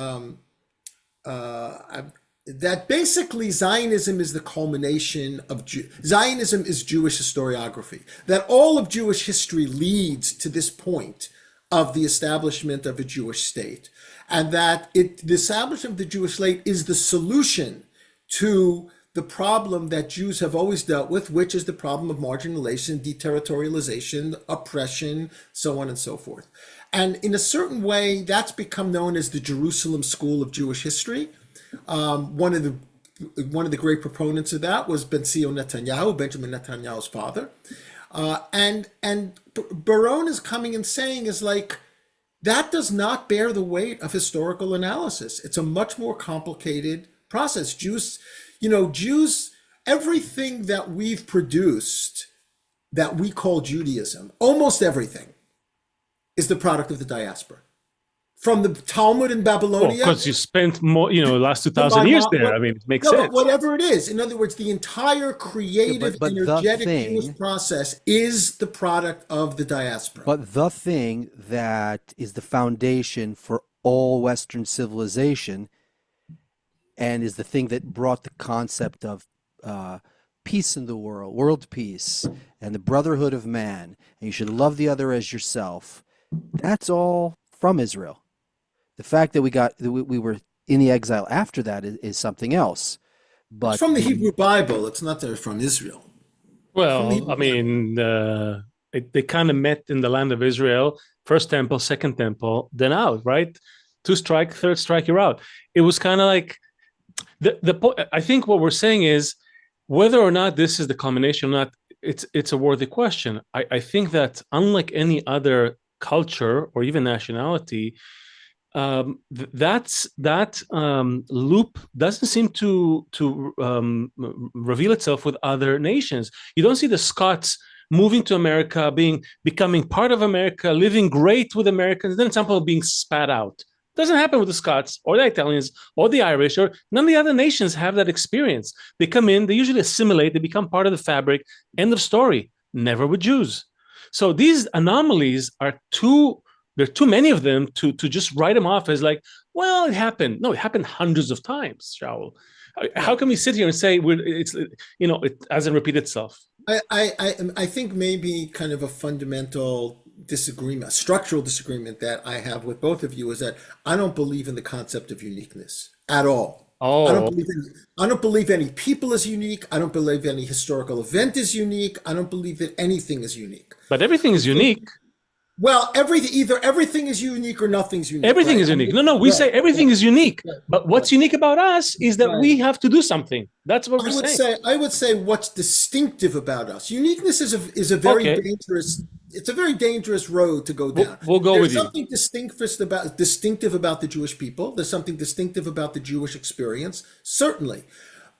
That basically Zionism is the culmination of Zionism is Jewish historiography. That all of Jewish history leads to this point of the establishment of a Jewish state, and that the establishment of the Jewish state is the solution to the problem that Jews have always dealt with, which is the problem of marginalization, deterritorialization, oppression, so on and so forth. And in a certain way, that's become known as the Jerusalem School of Jewish History. One of the great proponents of that was Benzion Netanyahu, Benjamin Netanyahu's father. And Baron is coming and saying is like, that does not bear the weight of historical analysis. It's a much more complicated process. Jews, everything that we've produced that we call Judaism, almost everything, is the product of the diaspora. From the Talmud in Babylonia. Because you spent more, last 2,000 years there. I mean, it makes sense. But whatever it is, in other words, the entire creative, energetic Jewish process is the product of the diaspora. But the thing that is the foundation for all Western civilization, and is the thing that brought the concept of peace in the world peace, and the brotherhood of man, and you should love the other as yourself, that's all from Israel. The fact that we were in the exile after that is something else. But it's from the Hebrew Bible. It's not there from Israel. Well, I mean, they kind of met in the land of Israel. First temple, second temple, then out, right? 2 strike, 3rd strike, you're out. It was kind of like I think what we're saying is whether or not this is the culmination or not, it's a worthy question. I think that unlike any other culture or even nationality, that loop doesn't seem to reveal itself with other nations. You don't see the Scots moving to America, becoming part of America, living great with Americans, then at some point being spat out. Doesn't happen with the Scots or the Italians or the Irish, or none of the other nations have that experience. They come in, they usually assimilate, they become part of the fabric. End of story. Never with Jews. So these anomalies there are too many of them to just write them off as like, well, it happened. No, it happened hundreds of times, Shaul. How can we sit here and say it hasn't repeated itself? I think maybe kind of a fundamental disagreement, a structural disagreement that I have with both of you is that I don't believe in the concept of uniqueness at all. Oh. I don't believe any people is unique. I don't believe any historical event is unique. I don't believe that anything is unique. But everything is unique. Well, either everything is unique or nothing's unique. Everything is unique. We say everything is unique. But what's unique about us is that we have to do something. That's what we're saying. I would say what's distinctive about us. Uniqueness is a very dangerous. It's a very dangerous road to go down. We'll go with you. There's something distinctive about the Jewish people. There's something distinctive about the Jewish experience, certainly.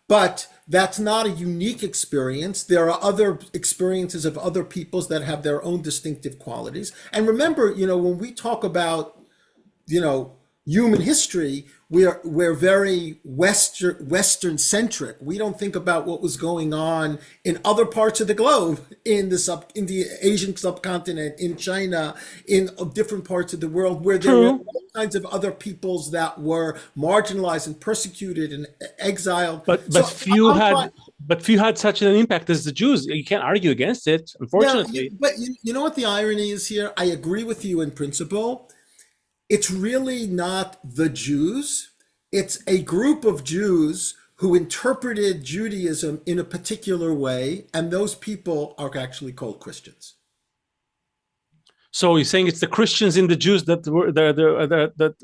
But that's not a unique experience. There are other experiences of other peoples that have their own distinctive qualities. And remember, when we talk about, human history, we're very Western centric. We don't think about what was going on in other parts of the globe, in the Asian subcontinent, in China, in different parts of the world where there were all kinds of other peoples that were marginalized and persecuted and exiled. But few had such an impact as the Jews. You can't argue against it, unfortunately. But you know what the irony is here? I agree with you in principle. It's really not the Jews. It's a group of Jews who interpreted Judaism in a particular way, and those people are actually called Christians. So you're saying it's the Christians and the Jews that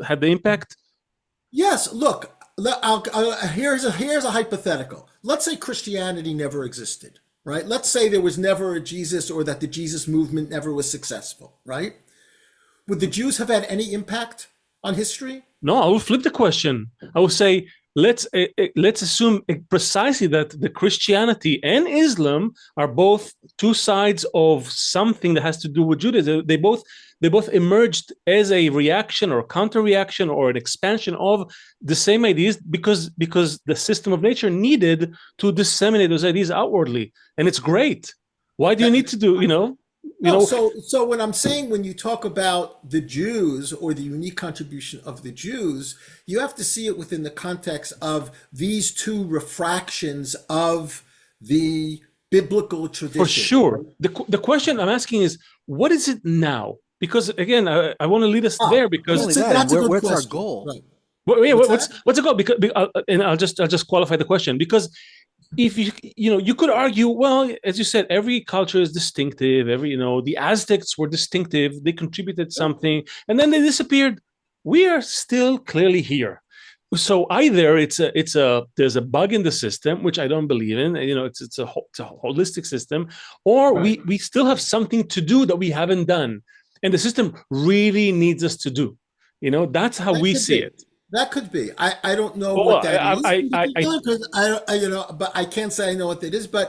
had the impact? Yes. Look, here's a hypothetical. Let's say Christianity never existed, right? Let's say there was never a Jesus, or that the Jesus movement never was successful, right? Would the Jews have had any impact on history? No, I will flip the question. I will say, let's assume precisely that the Christianity and Islam are both two sides of something that has to do with Judaism. They both emerged as a reaction or counter-reaction or an expansion of the same ideas because the system of nature needed to disseminate those ideas outwardly. And it's great. Why do you need to do, So when I'm saying, when you talk about the Jews or the unique contribution of the Jews, you have to see it within the context of these two refractions of the biblical tradition. For sure. The question I'm asking is, what is it now? because again, I want to lead us there because Not only that, that's a good what's our question. goal? Right. what's the goal? Because and I'll just qualify the question, because if you could argue, well, as you said, every culture is distinctive. The Aztecs were distinctive. They contributed something, and then they disappeared. We are still clearly here. So either there's a bug in the system, which I don't believe in. It's a holistic system, or we still have something to do that we haven't done, and the system really needs us to do. That's how we see it. That could be. I don't know Well, what that is. I But I can't say I know what that is. But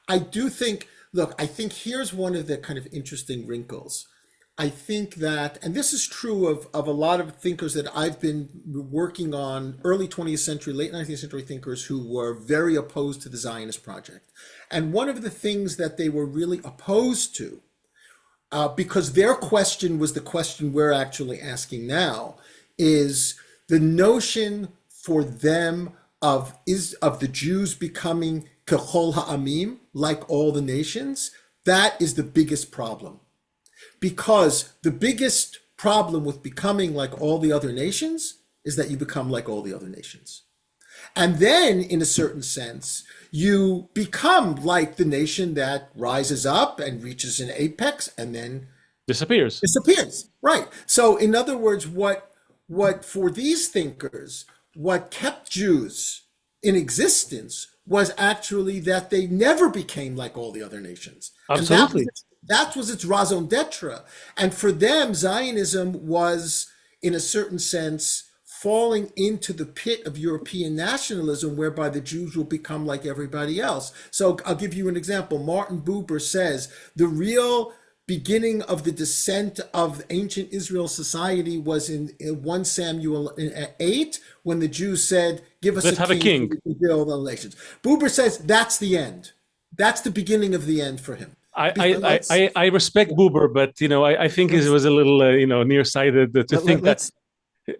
I do think. Look, I think here's one of the kind of interesting wrinkles. I think that, and this is true of a lot of thinkers that I've been working on, early 20th century, late 19th century thinkers who were very opposed to the Zionist project. And one of the things that they were really opposed to, because their question was the question we're actually asking now, is the notion for them of the Jews becoming kechol ha'amim, like all the nations. That is the biggest problem. Because the biggest problem with becoming like all the other nations is that you become like all the other nations. And then, in a certain sense, you become like the nation that rises up and reaches an apex and then disappears. Right. So, in other words, what for these thinkers, what kept Jews in existence was actually that they never became like all the other nations. Absolutely. And that was its raison d'etre. And for them, Zionism was, in a certain sense, falling into the pit of European nationalism, whereby the Jews will become like everybody else. So I'll give you an example. Martin Buber says the real beginning of the descent of ancient Israel society was in 1 Samuel 8, when the Jews said, give us a king so we can build the nations. Buber says that's the end. That's the beginning of the end for him. I respect Buber, but I think it was a little nearsighted to think that,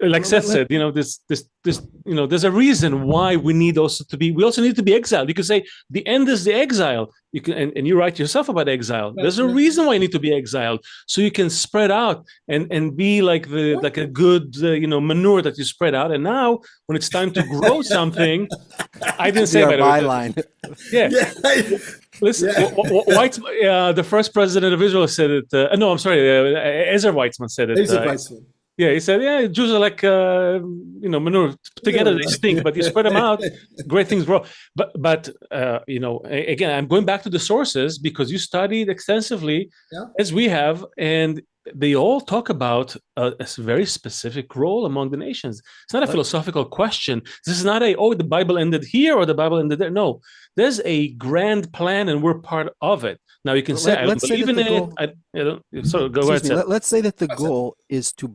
like Seth said, there's a reason why we also need to be exiled. You could say the end is the exile. You can, and you write yourself about exile. There's a reason why you need to be exiled, so you can spread out and be like a good manure that you spread out. And now when it's time to grow something, I didn't say by byline. Yeah. Listen, Weizmann, the first president of Israel said it. No, I'm sorry, Ezra Weizmann said it. Yeah, he said, yeah, Jews are like, manure. Together they stink, but you spread them out, great things grow. But again, I'm going back to the sources, because you studied extensively, as we have, and they all talk about a very specific role among the nations. It's not a philosophical question. This is not the Bible ended here or the Bible ended there. No, there's a grand plan, and we're part of it. Now you can say, I don't believe in it. So go ahead. Let's say that the goal is to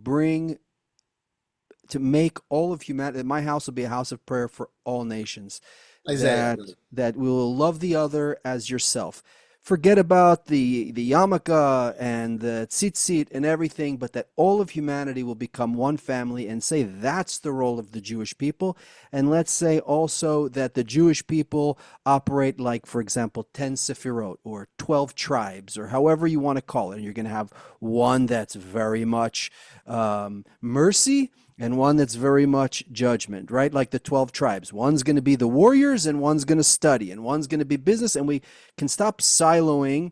make all of humanity. My house will be a house of prayer for all nations. That we will love the other as yourself. Forget about the yarmulke and the tzitzit and everything, but that all of humanity will become one family, and say that's the role of the Jewish people. And let's say also that the Jewish people operate like, for example, 10 Sefirot or 12 tribes, or however you want to call it. And you're going to have one that's very much mercy, and one that's very much judgment, right? Like the 12 tribes. One's going to be the warriors, and one's going to study, and one's going to be business. And we can stop siloing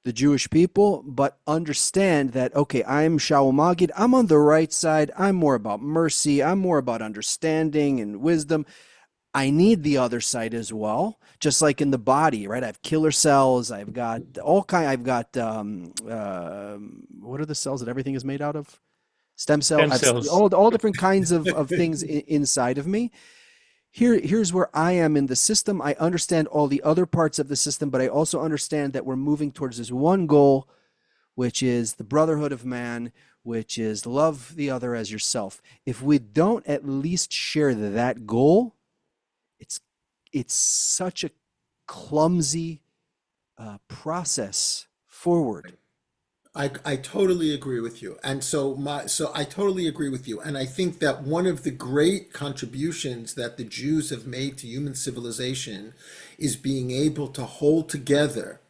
the Jewish people, but understand that, okay, I'm Shaul Magid. I'm on the right side. I'm more about mercy. I'm more about understanding and wisdom. I need the other side as well, just like in the body, right? I have killer cells. I've got what are the cells that everything is made out of? Stem cells. All different kinds of things inside of me. Here's where I am in the system. I understand all the other parts of the system, but I also understand that we're moving towards this one goal, which is the brotherhood of man, which is love the other as yourself. If we don't at least share that goal, it's such a clumsy process forward. I totally agree with you. And so I totally agree with you. And I think that one of the great contributions that the Jews have made to human civilization is being able to hold together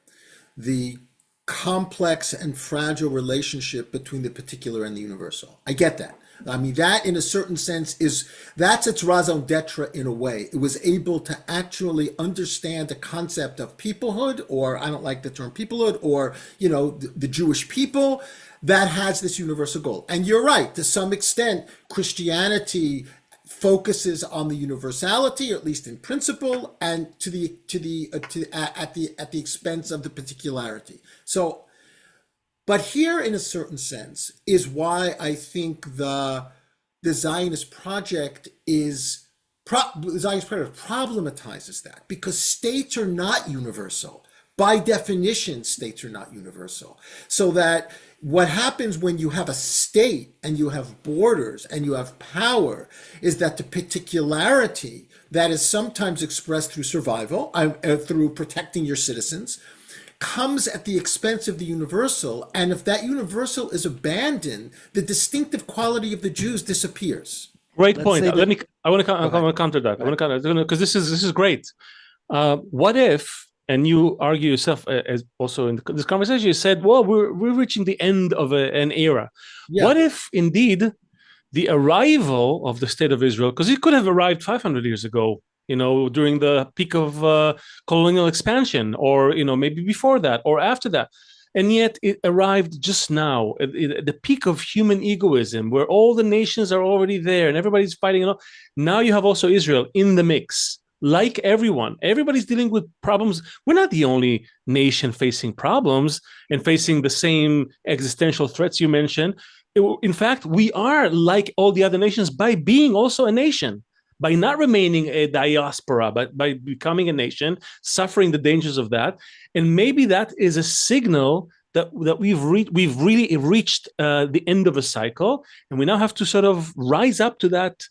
the complex and fragile relationship between the particular and the universal. I get that. I mean, that in a certain sense that's its raison d'etre in a way. It was able to actually understand the concept of peoplehood, or I don't like the term peoplehood, or, the Jewish people that has this universal goal. And you're right, to some extent, Christianity focuses on the universality, or at least in principle, and at the expense of the particularity. So, but here, in a certain sense, is why I think the Zionist project problematizes that, because states are not universal. By definition, states are not universal. So that what happens when you have a state and you have borders and you have power is that the particularity that is sometimes expressed through survival, through protecting your citizens, comes at the expense of the universal. And if that universal is abandoned, the distinctive quality of the Jews disappears. Great point. I want to counter that. I want to counter, because this is great. What if, and you argue yourself as also in this conversation, you said, well, we're reaching the end of an era. Yeah. What if indeed the arrival of the state of Israel, because it could have arrived 500 years ago, during the peak of colonial expansion, or, maybe before that or after that. And yet it arrived just now at the peak of human egoism, where all the nations are already there and everybody's fighting. Now you have also Israel in the mix. Like everybody's dealing with problems. We're not the only nation facing problems and facing the same existential threats you mentioned. In fact, we are like all the other nations by being also a nation, by not remaining a diaspora, but by becoming a nation, suffering the dangers of that. And maybe that is a signal that we've really reached the end of a cycle, and we now have to sort of rise up to that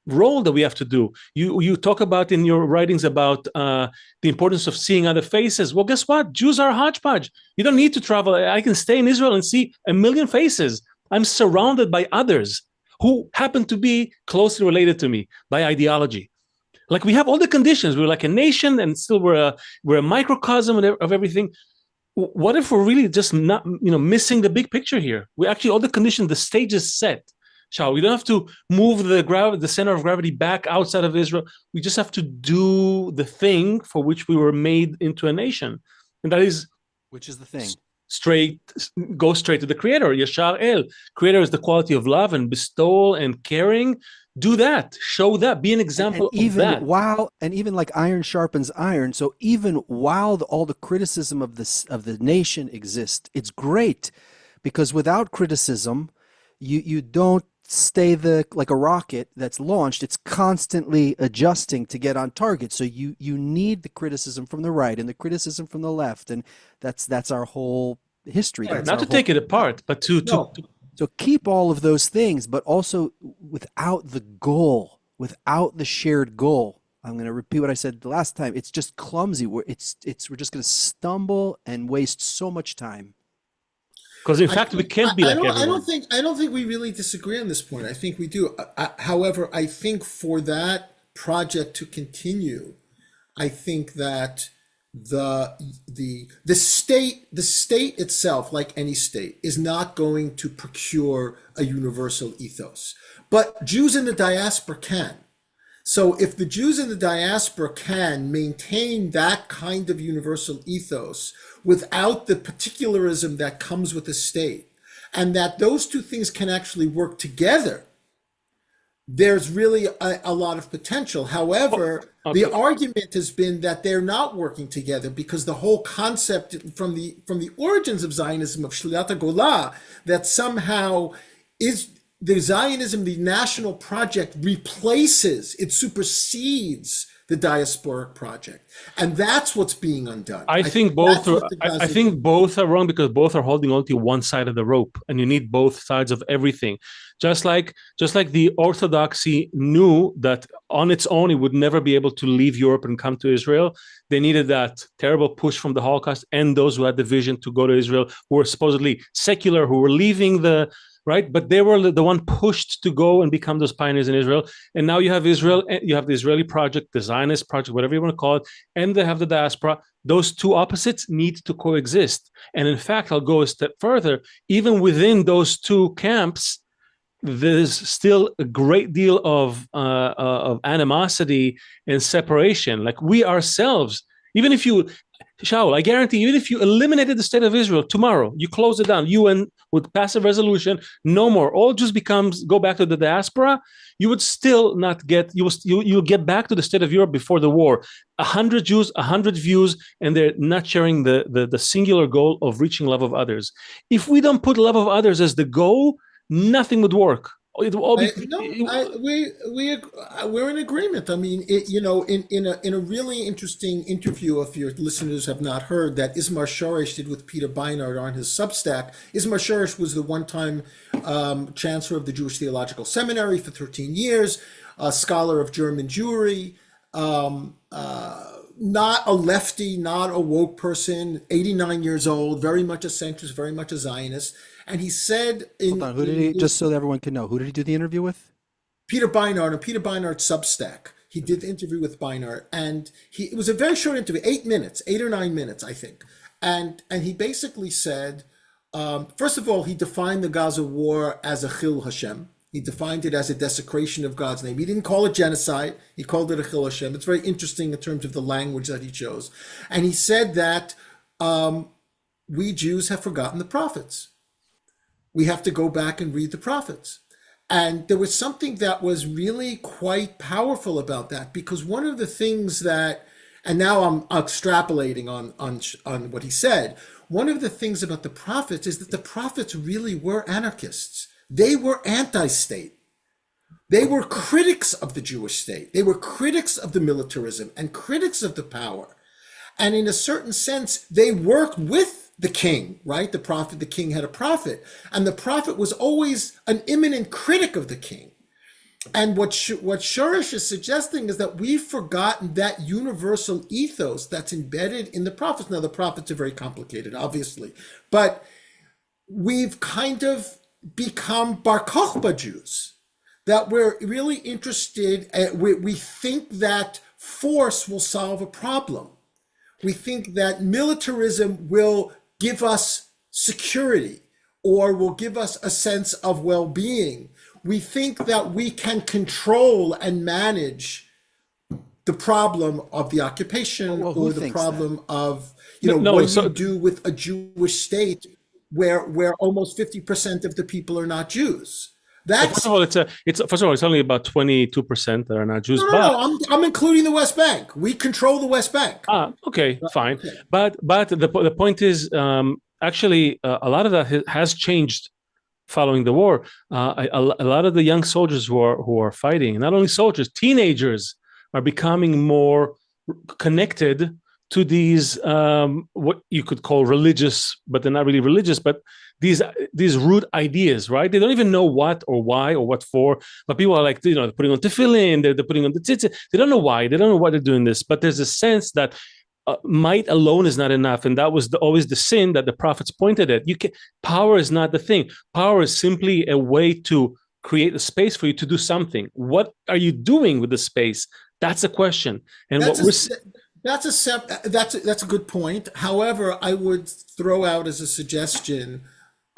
role that we have to do. You talk about in your writings about the importance of seeing other faces. Well, guess what? Jews are a hodgepodge. You don't need to travel. I can stay in Israel and see a million faces. I'm surrounded by others who happen to be closely related to me by ideology. Like, we have all the conditions. We're like a nation, and still we're a microcosm of everything. What if we're really just not, missing the big picture here? We actually, all the conditions, the stage is set. Shaul, we don't have to move the center of gravity back outside of Israel. We just have to do the thing for which we were made into a nation, and that is, which is the thing. Go straight to the Creator. Yashar El. Creator is the quality of love and bestowal and caring. Do that. Show that. Be an example of that. Even like iron sharpens iron. So even while all the criticism of the nation exists, it's great, because without criticism, you don't stay like a rocket that's launched. It's constantly adjusting to get on target. So you need the criticism from the right and the criticism from the left, and that's our whole history. Right. Not to take it apart, but to keep all of those things, but also without the goal, without the shared goal. I'm going to repeat what I said the last time. It's just clumsy. We're just going to stumble and waste so much time. Because in fact, we can't be like everyone. I don't think we really disagree on this point. I think we do. However, I think for that project to continue, I think that the state itself, like any state, is not going to procure a universal ethos. But Jews in the diaspora can. So if the Jews in the diaspora can maintain that kind of universal ethos without the particularism that comes with the state, and that those two things can actually work together, there's really a lot of potential. However, the argument has been that they're not working together, because the whole concept from the origins of Zionism, of Shliat HaGolah, that somehow is the Zionism, the national project, replaces, it supersedes the diasporic project, and that's what's being undone. I think both are wrong, because both are holding on to one side of the rope, and you need both sides of everything. Just like the Orthodoxy knew that on its own it would never be able to leave Europe and come to Israel. They needed that terrible push from the Holocaust and those who had the vision to go to Israel, who were supposedly secular, who were leaving the right? But they were the one pushed to go and become those pioneers in Israel. And now you have Israel, you have the Israeli project, the Zionist project, whatever you want to call it, and they have the diaspora. Those two opposites need to coexist. And in fact, I'll go a step further. Even within those two camps, there's still a great deal of animosity and separation. Like we ourselves, even if you, Shaul, I guarantee, even if you eliminated the state of Israel tomorrow, you close it down, UN would pass a resolution, no more, all just becomes, go back to the diaspora, you would still not get, you'll get back to the state of Europe before the war. 100 Jews, 100 views, and they're not sharing the singular goal of reaching love of others. If we don't put love of others as the goal, nothing would work. It will all be. We're in agreement. I mean, in a really interesting interview, if your listeners have not heard, that Ismar Shoresh did with Peter Beinart on his Substack. Ismar Shoresh was the one-time chancellor of the Jewish Theological Seminary for 13 years, a scholar of German Jewry, not a lefty, not a woke person, 89 years old, very much a centrist, very much a Zionist. And he said, hold on, who did he, just so that everyone can know, who did he do the interview with? Peter Beinart, on Peter Beinart's Substack. He did the interview with Beinart, and it was a very short interview, 8 minutes, 8 or 9 minutes, I think. And he basically said, first of all, he defined the Gaza war as a Chil Hashem. He defined it as a desecration of God's name. He didn't call it genocide. He called it a Chil Hashem. It's very interesting in terms of the language that he chose. And he said that we Jews have forgotten the prophets. We have to go back and read the prophets. And there was something that was really quite powerful about that, because one of the things that, and now I'm extrapolating on what he said, one of the things about the prophets is that the prophets really were anarchists. They were anti-state. They were critics of the Jewish state. They were critics of the militarism and critics of the power. And in a certain sense, they worked with the king, right? The prophet, the king had a prophet, and the prophet was always an imminent critic of the king. And what Shoresh is suggesting is that we've forgotten that universal ethos that's embedded in the prophets. Now, the prophets are very complicated, obviously, but we've kind of become Bar Kokhba Jews, that we're really interested, we think that force will solve a problem. We think that militarism will give us security or will give us a sense of well-being. We think that we can control and manage the problem of the occupation or the problem of, what do you do with a Jewish state where almost 50% of the people are not Jews? First of all, it's only about 22% that are not Jews. No, I'm including the West Bank. We control the West Bank. Okay, fine. Okay. But the point is, actually, a lot of that has changed following the war. A lot of the young soldiers who are fighting, not only soldiers, teenagers are becoming more connected to these what you could call religious, but they're not really religious, but these root ideas, right? They don't even know what or why or what for, but people are like, they're putting on tefillin, they're putting on the tzitzit. They don't know why, they don't know why they're doing this, but there's a sense that might alone is not enough, and that was always the sin that the prophets pointed at. Power is not the thing. Power is simply a way to create a space for you to do something. What are you doing with the space? That's a question. And that's a good point. However, I would throw out as a suggestion,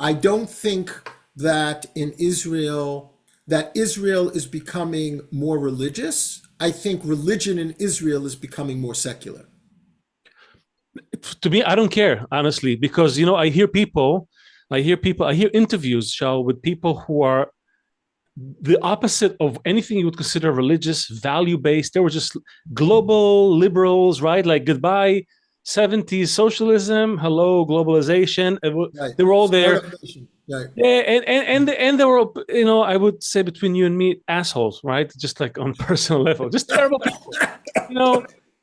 I don't think that Israel is becoming more religious. I think religion in Israel is becoming more secular. To me, I don't care, honestly, because I hear interviews, Shaul, with people who are the opposite of anything you would consider religious, value-based. They were just global liberals, right? Like, goodbye 70s socialism, hello globalization. Right. They were all there. Right. Yeah, and they were, I would say between you and me, assholes, right? Just like on personal level, just terrible people.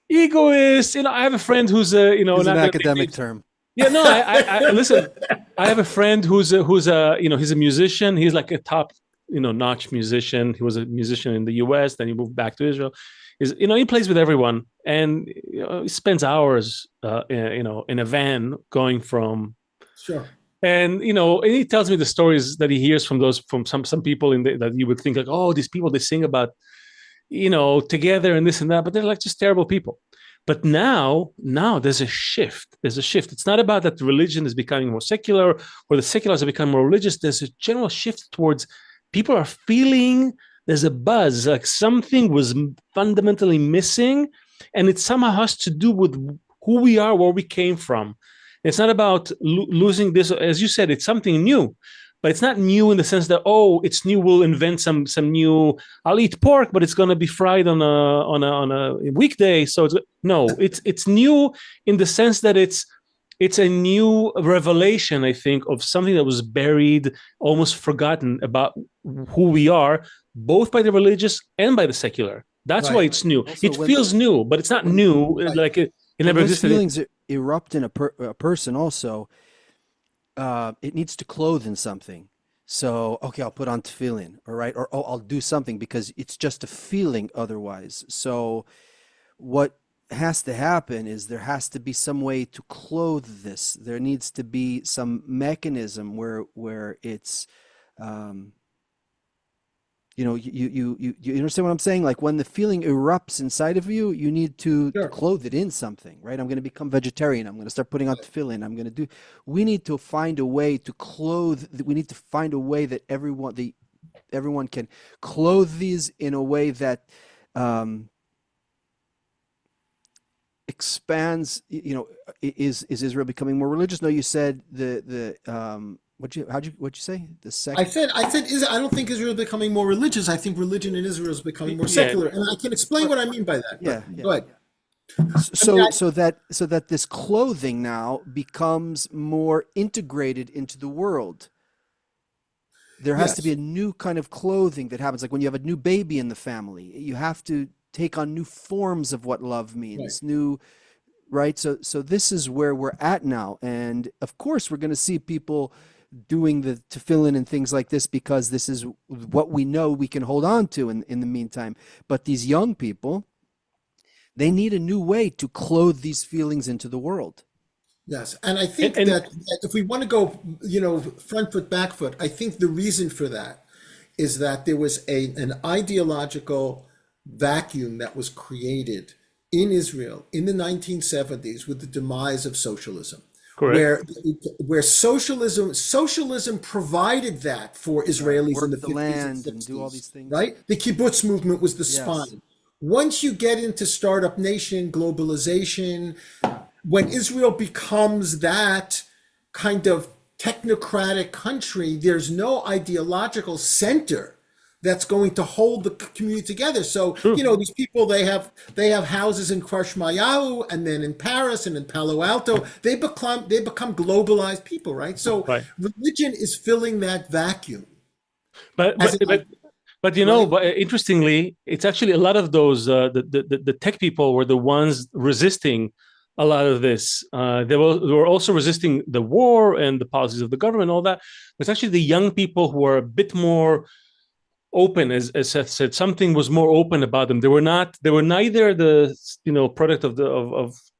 Egoists. I have a friend who's it's an academic term. Yeah, no, I listen. I have a friend who's he's a musician. He's like a top notch musician. He was a musician in the US, then he moved back to Israel. He plays with everyone, and he spends hours in a van going from And and he tells me the stories that he hears from some people that you would think like, oh, these people, they sing about together and this and that, but they're like just terrible people. But now there's a shift. There's a shift. It's not about that religion is becoming more secular or the seculars are becoming more religious. There's a general shift towards people are feeling there's a buzz, like something was fundamentally missing, and it somehow has to do with who we are, where we came from. It's not about losing this, as you said, it's something new, but it's not new in the sense that, oh, it's new, we'll invent some new, I'll eat pork, but it's going to be fried on a weekday. So it's new in the sense that it's a new revelation, I think, of something that was buried, almost forgotten about who we are, both by the religious and by the secular. That's why it's new. Also, it feels new, but it's not new. Like it never existed. Feelings erupt in a person also. It needs to clothe in something. So, okay, I'll put on tefillin, all right? Or, oh, I'll do something because it's just a feeling otherwise. So what has to happen is there has to be some way to clothe this. There needs to be some mechanism where it's, you understand what I'm saying? Like when the feeling erupts inside of you, you need to clothe it in something, right? I'm going to become vegetarian. I'm going to start putting on tefillin. We need to find a way to clothe. We need to find a way that everyone can clothe these in a way that expands. Is Israel becoming more religious? No, you said what'd you say? The second. I said I don't think Israel is becoming more religious. I think religion in Israel is becoming more secular, and I can explain what I mean by that. Yeah. Go ahead. So that this clothing now becomes more integrated into the world. There has to be a new kind of clothing that happens. Like when you have a new baby in the family, you have to take on new forms of what love means. Right. So this is where we're at now, and of course we're going to see people doing the tefillin and things like this because this is what we know we can hold on to in the meantime. But these young people, they need a new way to clothe these feelings into the world. Yes, and I think that if we want to go, front foot, back foot, I think the reason for that is that there was an ideological vacuum that was created in Israel in the 1970s with the demise of socialism. Correct. Where socialism provided that for Israelis in the 50s land and 60s, and do all these things. Right? The kibbutz movement was the spine. Once you get into startup nation, globalization, when Israel becomes that kind of technocratic country, there's no ideological center that's going to hold the community together. So, these people, they have houses in Krashmayahu and then in Paris and in Palo Alto. They become globalized people, right? So religion is filling that vacuum. But interestingly, it's actually a lot of those the tech people were the ones resisting a lot of this. They were also resisting the war and the policies of the government and all that. It's actually the young people who are a bit more open, as Seth said. Something was more open about them. They were neither the product of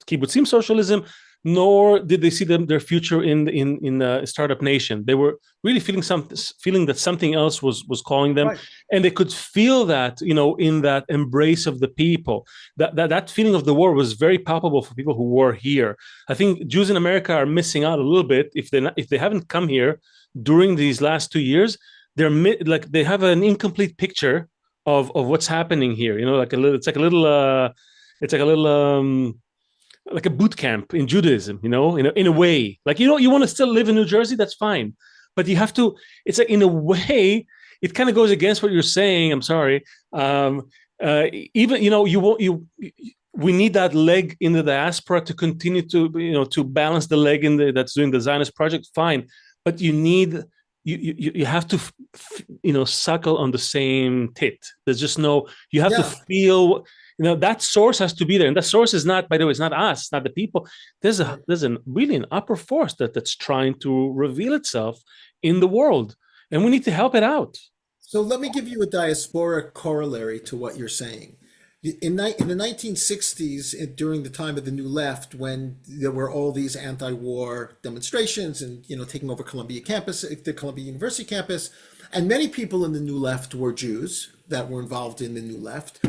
kibbutzim socialism, nor did they see their future in a startup nation. They were really feeling that something else was calling them, and they could feel that in that embrace of the people. That feeling of the war was very palpable for people who were here. I think Jews in America are missing out a little bit if they haven't come here during these last 2 years. They have an incomplete picture of what's happening here. It's like a boot camp in Judaism. In a way, like you want to still live in New Jersey, that's fine, but you have to. It's like, in a way, it kind of goes against what you're saying. I'm sorry. Even we need that leg in the diaspora to continue to balance the leg that's doing the Zionist project. Fine, but you need. You have to, suckle on the same tit. There's just you have to feel, that source has to be there. And that source is not, by the way, it's not us, not the people. There's really an upper force that's trying to reveal itself in the world. And we need to help it out. So let me give you a diaspora corollary to what you're saying. in the 1960s, during the time of the New Left, when there were all these anti-war demonstrations and taking over Columbia campus, the Columbia University campus, and many people in the New Left were Jews that were involved in the New Left.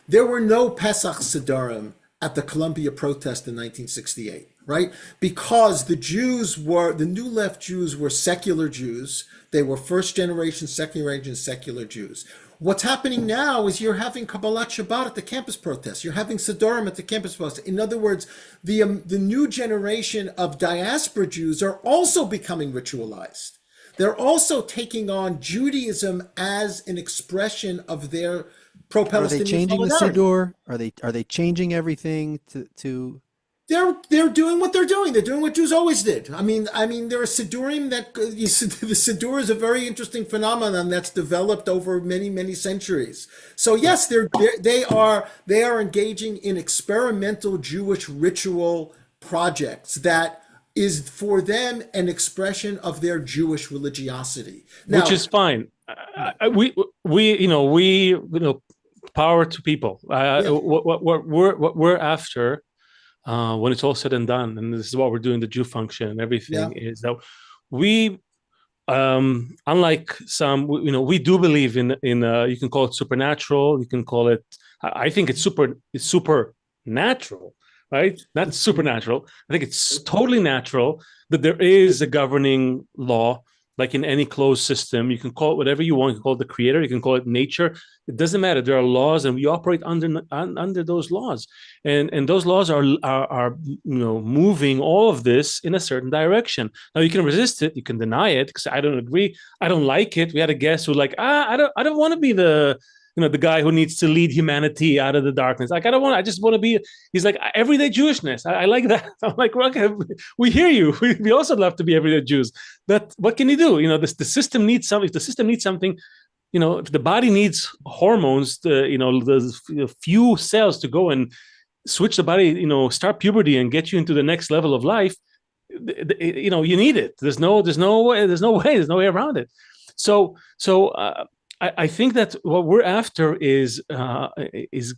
There were no Pesach Siddharim at the Columbia protest in 1968, right? Because the New Left Jews were secular Jews. They were first generation, second generation secular Jews. What's happening now is you're having Kabbalat Shabbat at the campus protests. You're having Siddurim at the campus protests. In other words, the new generation of diaspora Jews are also becoming ritualized. They're also taking on Judaism as an expression of their pro-Palestinian Are they changing the Siddur? Are they changing everything to? They're doing what they're doing. They're doing what Jews always did. I mean, there are Siddurim the Siddur is a very interesting phenomenon that's developed over many, many centuries. So yes, they are engaging in experimental Jewish ritual projects that is for them an expression of their Jewish religiosity. Now, which is fine. We power to people. What we're after. When it's all said and done, and this is what we're doing, the Jew function and everything, is that we, unlike some, we do believe in you can call it supernatural, you can call it, I think it's supernatural, right? Not supernatural. I think it's totally natural that there is a governing law, like in any closed system. You can call it whatever you want. You can call it the creator. You can call it nature. It doesn't matter. There are laws, and we operate under those laws. And those laws are moving all of this in a certain direction. Now you can resist it. You can deny it because I don't agree. I don't like it. We had a guest who I don't want to be the guy who needs to lead humanity out of the darkness. I just want to be, he's like, everyday Jewishness. I like that. I'm like, okay, we hear you. We also love to be everyday Jews. But what can you do? The system needs something. If the system needs something, if the body needs hormones, the few cells to go and switch the body, start puberty and get you into the next level of life, you need it. There's no way around it. So I think that what we're after is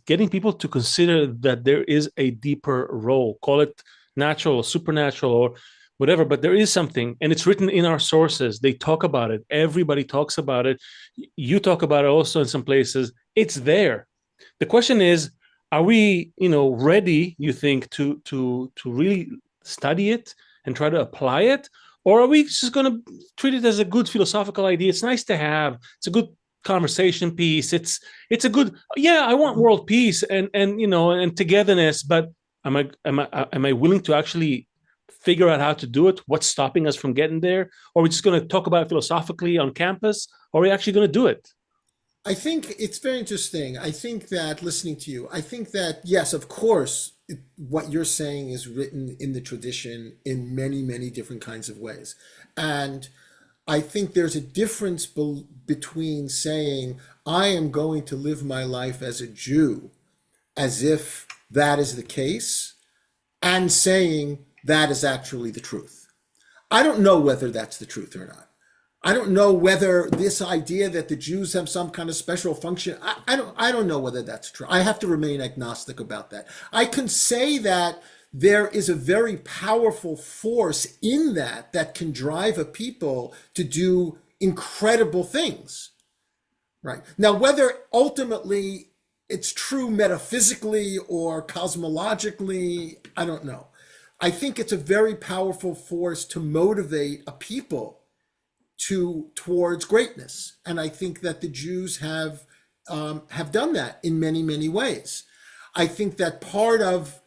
getting people to consider that there is a deeper role, call it natural or supernatural or whatever, but there is something, and it's written in our sources. They talk about it. Everybody talks about it. You talk about it also in some places. It's there. The question is, are we, ready, you think, to really study it and try to apply it? Or are we just going to treat it as a good philosophical idea? It's nice to have. It's a good conversation piece. It's a good, I want world peace and togetherness, but am I willing to actually figure out how to do it? What's stopping us from getting there? Or are we just going to talk about it philosophically on campus? Or are we actually going to do it? I think it's very interesting. I think that listening to you, I think that, yes, of course, what you're saying is written in the tradition in many, many different kinds of ways. And I think there's a difference between saying, I am going to live my life as a Jew, as if that is the case, and saying that is actually the truth. I don't know whether that's the truth or not. I don't know whether this idea that the Jews have some kind of special function, I don't know whether that's true. I have to remain agnostic about that. I can say that there is a very powerful force in that can drive a people to do incredible things, right? Now, whether ultimately it's true metaphysically or cosmologically, I don't know. I think it's a very powerful force to motivate a people towards greatness. And I think that the Jews have done that in many, many ways. I think that part of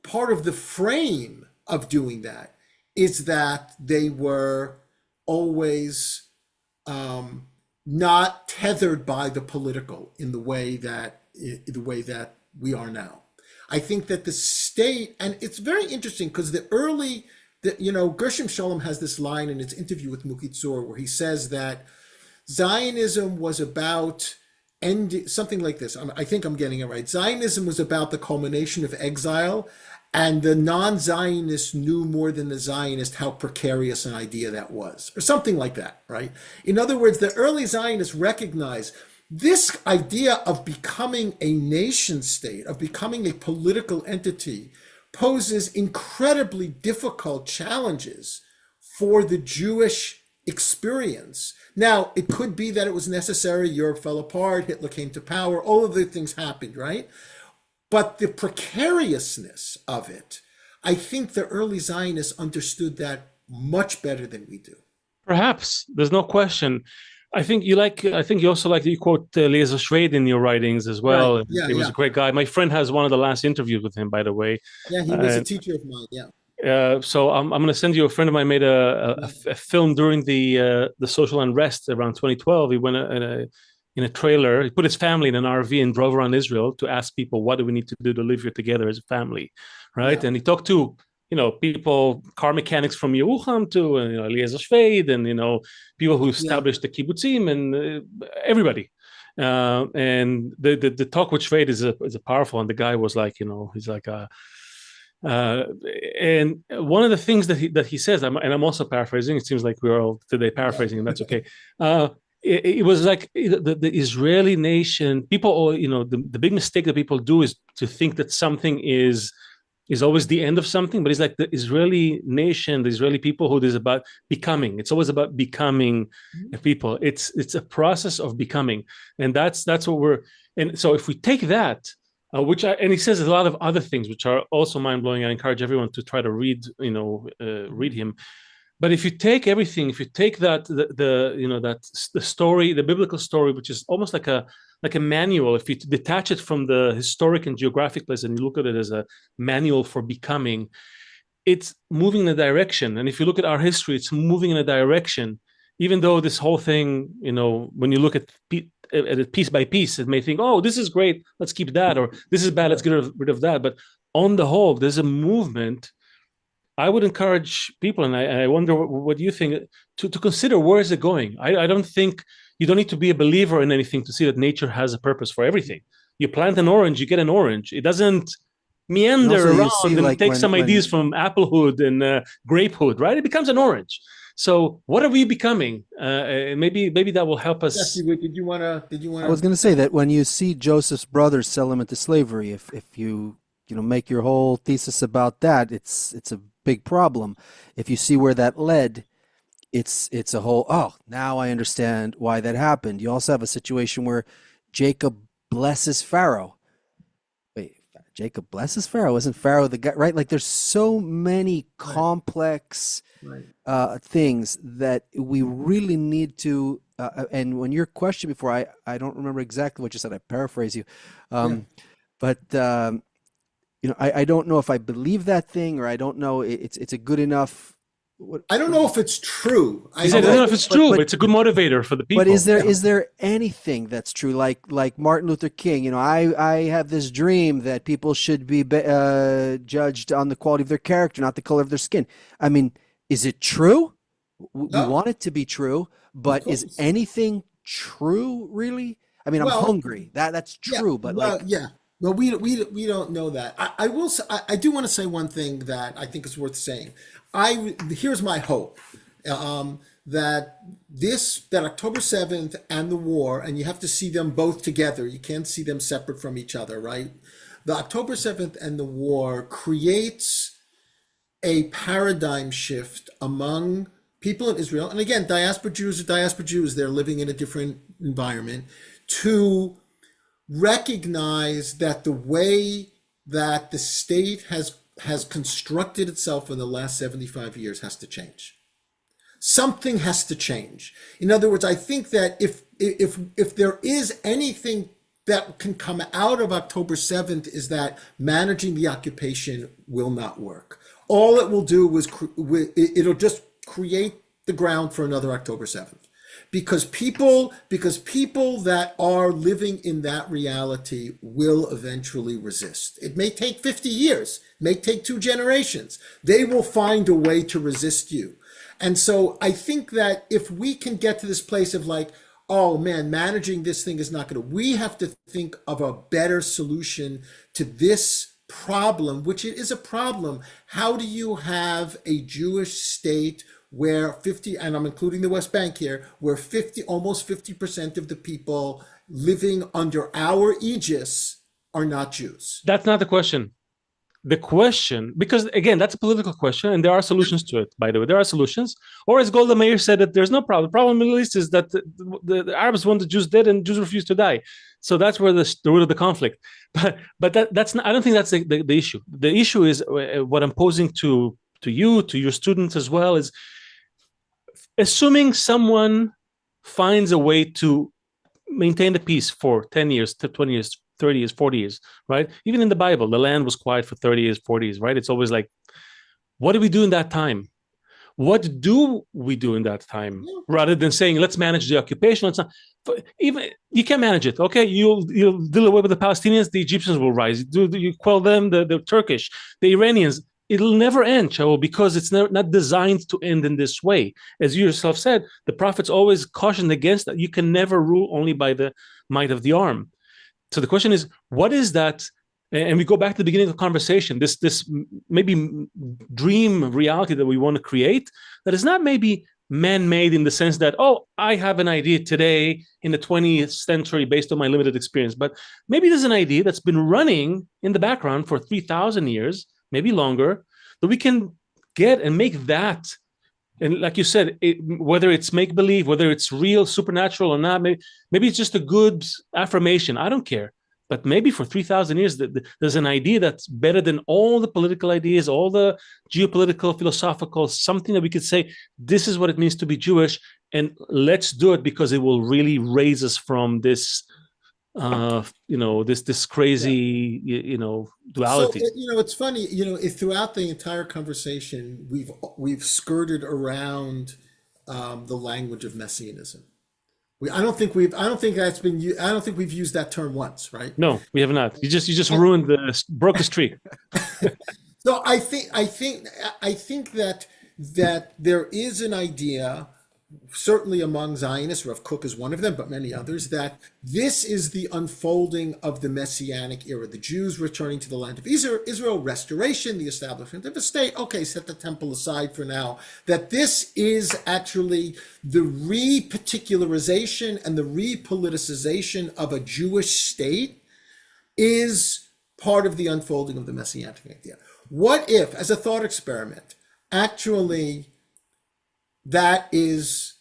the frame of doing that is that they were always not tethered by the political in the way that we are now. I think that the state, and it's very interesting because Gershom Scholem has this line in his interview with Muki Tzur where he says that Zionism was about ending, something like this. I think I'm getting it right. Zionism was about the culmination of exile, and the non-Zionist knew more than the Zionist how precarious an idea that was, or something like that, right? In other words, the early Zionists recognized This idea of becoming a nation state, of becoming a political entity, poses incredibly difficult challenges for the Jewish experience. Now, it could be that it was necessary, Europe fell apart, Hitler came to power, all of the things happened, right? But the precariousness of it, I think the early Zionists understood that much better than we do. Perhaps there's no question. I think you also like, you quote Eliezer Schweid in your writings as well. Right. Yeah, he was yeah. a great guy. My friend has one of the last interviews with him, by the way. Yeah, he was a teacher of mine. Yeah. So I'm going to send you, a friend of mine made a film during the social unrest around 2012. He went in a trailer. He put his family in an RV and drove around Israel to ask people, what do we need to do to live here together as a family, right? Yeah. And he talked to people, car mechanics from Yerucham to Eliezer Schweid, and people who established the kibbutzim, and everybody. And the talk with Schweid is a powerful. And the guy was like, he's like and one of the things that he says, and I'm also paraphrasing. It seems like we're all today paraphrasing, and that's okay. It was like the Israeli nation. People, the big mistake that people do is to think that something is always the end of something, but it's like the Israeli nation, the Israeli people, who is about becoming. It's always about becoming a people. It's a process of becoming, and that's what we're. And so if we take that, and he says a lot of other things which are also mind blowing. I encourage everyone to try to read him. But if you take everything, if you take that the story, the biblical story, which is almost like a manual, if you detach it from the historic and geographic place and you look at it as a manual for becoming, it's moving in a direction. And if you look at our history, it's moving in a direction. Even though this whole thing, when you look at it piece by piece, it may think, oh, this is great, let's keep that, or this is bad, let's get rid of that. But on the whole, there's a movement. I would encourage people, and I wonder what you think, to consider, where is it going? I don't think you don't need to be a believer in anything to see that nature has a purpose for everything. You plant an orange, you get an orange. It doesn't meander around and take some ideas from applehood and grapehood, right? It becomes an orange. So what are we becoming? Maybe that will help us. Jesse, did you want to? I was going to say that when you see Joseph's brothers sell him into slavery, if you make your whole thesis about that, it's a big problem. If you see where that led, it's a whole, oh, now I understand why that happened. You also have a situation where Jacob blesses Pharaoh. Wait, Jacob blesses Pharaoh? Isn't Pharaoh the guy, right? Like, there's so many complex things that we really need to, and when your question before, I don't remember exactly what you said, I paraphrase you. But I don't know if I believe that thing, or I don't know it's a good enough. I don't know if it's true. I don't know if it's true, but it's a good motivator for the people. But is there anything that's true? Like Martin Luther King, I have this dream that people should be judged on the quality of their character, not the color of their skin. I mean, is it true? We want it to be true, but is anything true really? I mean, I'm hungry. That's true, but Well, we don't know that. I will say, I do want to say one thing that I think is worth saying. Here's my hope, that October 7th and the war, and you have to see them both together. You can't see them separate from each other, right? The October 7th and the war creates a paradigm shift among people in Israel. And again, diaspora Jews are diaspora Jews. They're living in a different environment, to recognize that the way that the state has constructed itself in the last 75 years has to change. Something has to change. In other words, I think that if there is anything that can come out of October 7th, is that managing the occupation will not work. All it will do is it'll just create the ground for another October 7th. Because people that are living in that reality will eventually resist. It may take 50 years, it may take 2 generations. They will find a way to resist you. And so I think that if we can get to this place of like, oh man, managing this thing is not going to, we have to think of a better solution to this problem, which it is a problem. How do you have a Jewish state where 50, and I'm including the West Bank here, where almost 50% of the people living under our aegis are not Jews? That's not the question. The question, because again, that's a political question, and there are solutions to it, by the way. There are solutions. Or as Golda Meir said, that there's no problem. The problem in the Middle East is that the Arabs want the Jews dead and Jews refuse to die. So that's where the root of the conflict. But that's not, I don't think that's the issue. The issue is what I'm posing to you, to your students as well, is assuming someone finds a way to maintain the peace for 10 years, 20 years, 30 years, 40 years, right? Even in the Bible, the land was quiet for 30 years, 40 years, right? It's always like, what do we do in that time? What do we do in that time? Rather than saying, let's manage the occupation. Let's not, even you can't manage it. Okay, you'll deal away with the Palestinians, the Egyptians will rise. You quell them, the Turkish, the Iranians. It'll never end, Shaul, because it's not designed to end in this way. As you yourself said, the prophets always cautioned against that. You can never rule only by the might of the arm. So the question is, what is that? And we go back to the beginning of the conversation, this maybe dream reality that we want to create that is not maybe man-made in the sense that, oh, I have an idea today in the 20th century based on my limited experience, but maybe there's an idea that's been running in the background for 3,000 years, maybe longer, that we can get and make that. And like you said, whether it's make-believe, whether it's real, supernatural or not, maybe it's just a good affirmation. I don't care. But maybe for 3,000 years, there's an idea that's better than all the political ideas, all the geopolitical, philosophical, something that we could say, this is what it means to be Jewish, and let's do it because it will really raise us from this, this crazy, duality. So, it's funny, throughout the entire conversation, we've skirted around the language of messianism. I don't think we've used that term once, right? No, we have not. You just ruined broke the streak. So I think that there is an idea, certainly among Zionists, Rav Kook is one of them, but many others, that this is the unfolding of the Messianic era. The Jews returning to the land of Israel, restoration, the establishment of a state. Okay, set the temple aside for now. That this is actually the re-particularization and the re-politicization of a Jewish state is part of the unfolding of the Messianic idea. What if, as a thought experiment, actually that is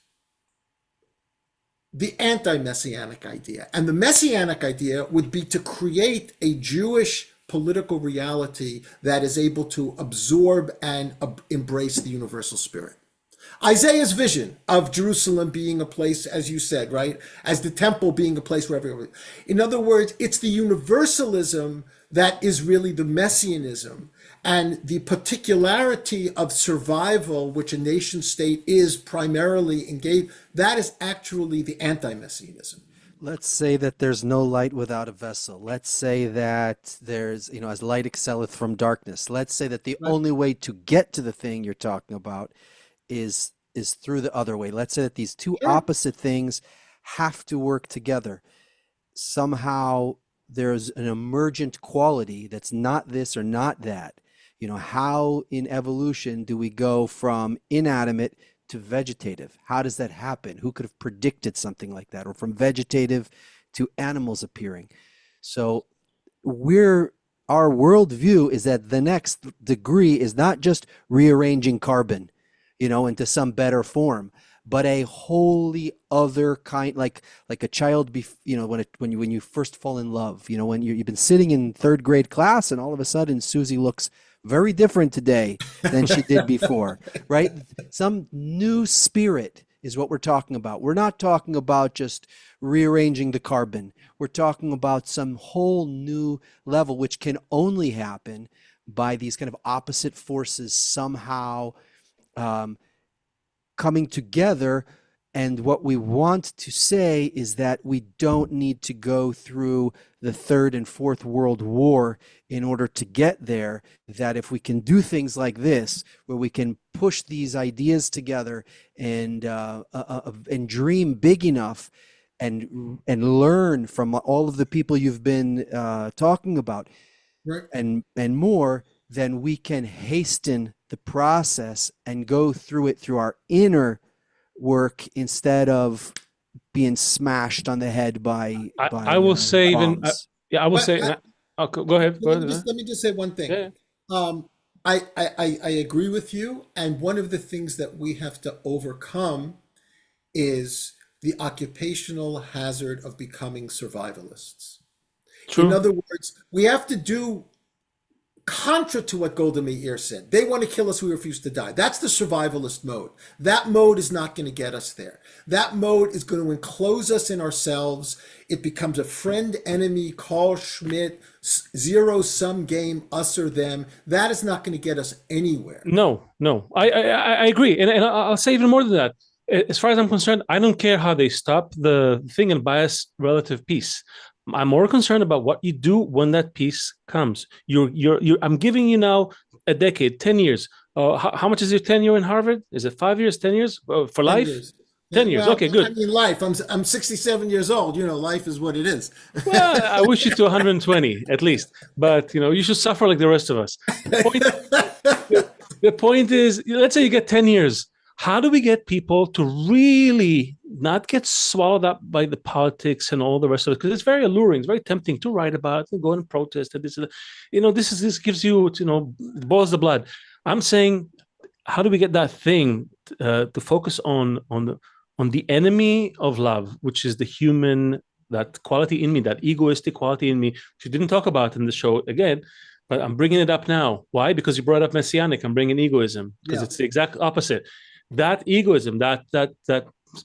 the anti-Messianic idea? And the Messianic idea would be to create a Jewish political reality that is able to absorb and embrace the universal spirit. Isaiah's vision of Jerusalem being a place, as you said, right, as the temple being a place where everyone. In other words, it's the universalism that is really the messianism, and the particularity of survival, which a nation state is primarily engaged, that is actually the anti-messianism. Let's say that there's no light without a vessel. Let's say that there's, as light excelleth from darkness. Let's say that the only way to get to the thing you're talking about is through the other way. Let's say that these two opposite things have to work together. Somehow there's an emergent quality that's not this or not that. How in evolution do we go from inanimate to vegetative? How does that happen? Who could have predicted something like that? Or from vegetative to animals appearing? So our worldview is that the next degree is not just rearranging carbon, into some better form, but a wholly other kind, like a child, when you first fall in love, when you've been sitting in third grade class and all of a sudden Susie looks very different today than she did before, right? Some new spirit is what we're talking about. We're not talking about just rearranging the carbon. We're talking about some whole new level, which can only happen by these kind of opposite forces somehow coming together. And what we want to say is that we don't need to go through the Third and Fourth World War in order to get there. That if we can do things like this, where we can push these ideas together and dream big enough, and learn from all of the people you've been talking about, right, and more, then we can hasten the process and go through it through our inner work instead of being smashed on the head by I will say bombs. I will But say. Go ahead. let me just say one thing. Yeah. I agree with you, and one of the things that we have to overcome is the occupational hazard of becoming survivalists. True. In other words, we have to do contra to what Golda Meir said. They want to kill us, we refuse to die. That's the survivalist mode. That mode is not going to get us there. That mode is going to enclose us in ourselves. It becomes a friend-enemy, Carl Schmitt, zero-sum game, us or them. That is not going to get us anywhere. No. I agree. And I'll say even more than that. As far as I'm concerned, I don't care how they stop the thing and buy us relative peace. I'm more concerned about what you do when that peace comes. I'm giving you now a decade, 10 years. How much is your tenure in Harvard? Is it 5 years, 10 years for 10 life? years. 10 years. Well, Okay, good. I mean, life. I'm 67 years old. You know, life is what it is. Well, I wish you to 120 at least, but you should suffer like the rest of us. The point is, let's say you get 10 years. How do we get people to really not get swallowed up by the politics and all the rest of it? Because it's very alluring, it's very tempting to write about and go and protest. And this gives you, boils the blood. I'm saying, how do we get that thing to focus on the enemy of love, which is the human, that quality in me, that egoistic quality in me, which you didn't talk about in the show again, but I'm bringing it up now. Why? Because you brought up messianic. I'm bringing egoism because it's the exact opposite. That egoism, that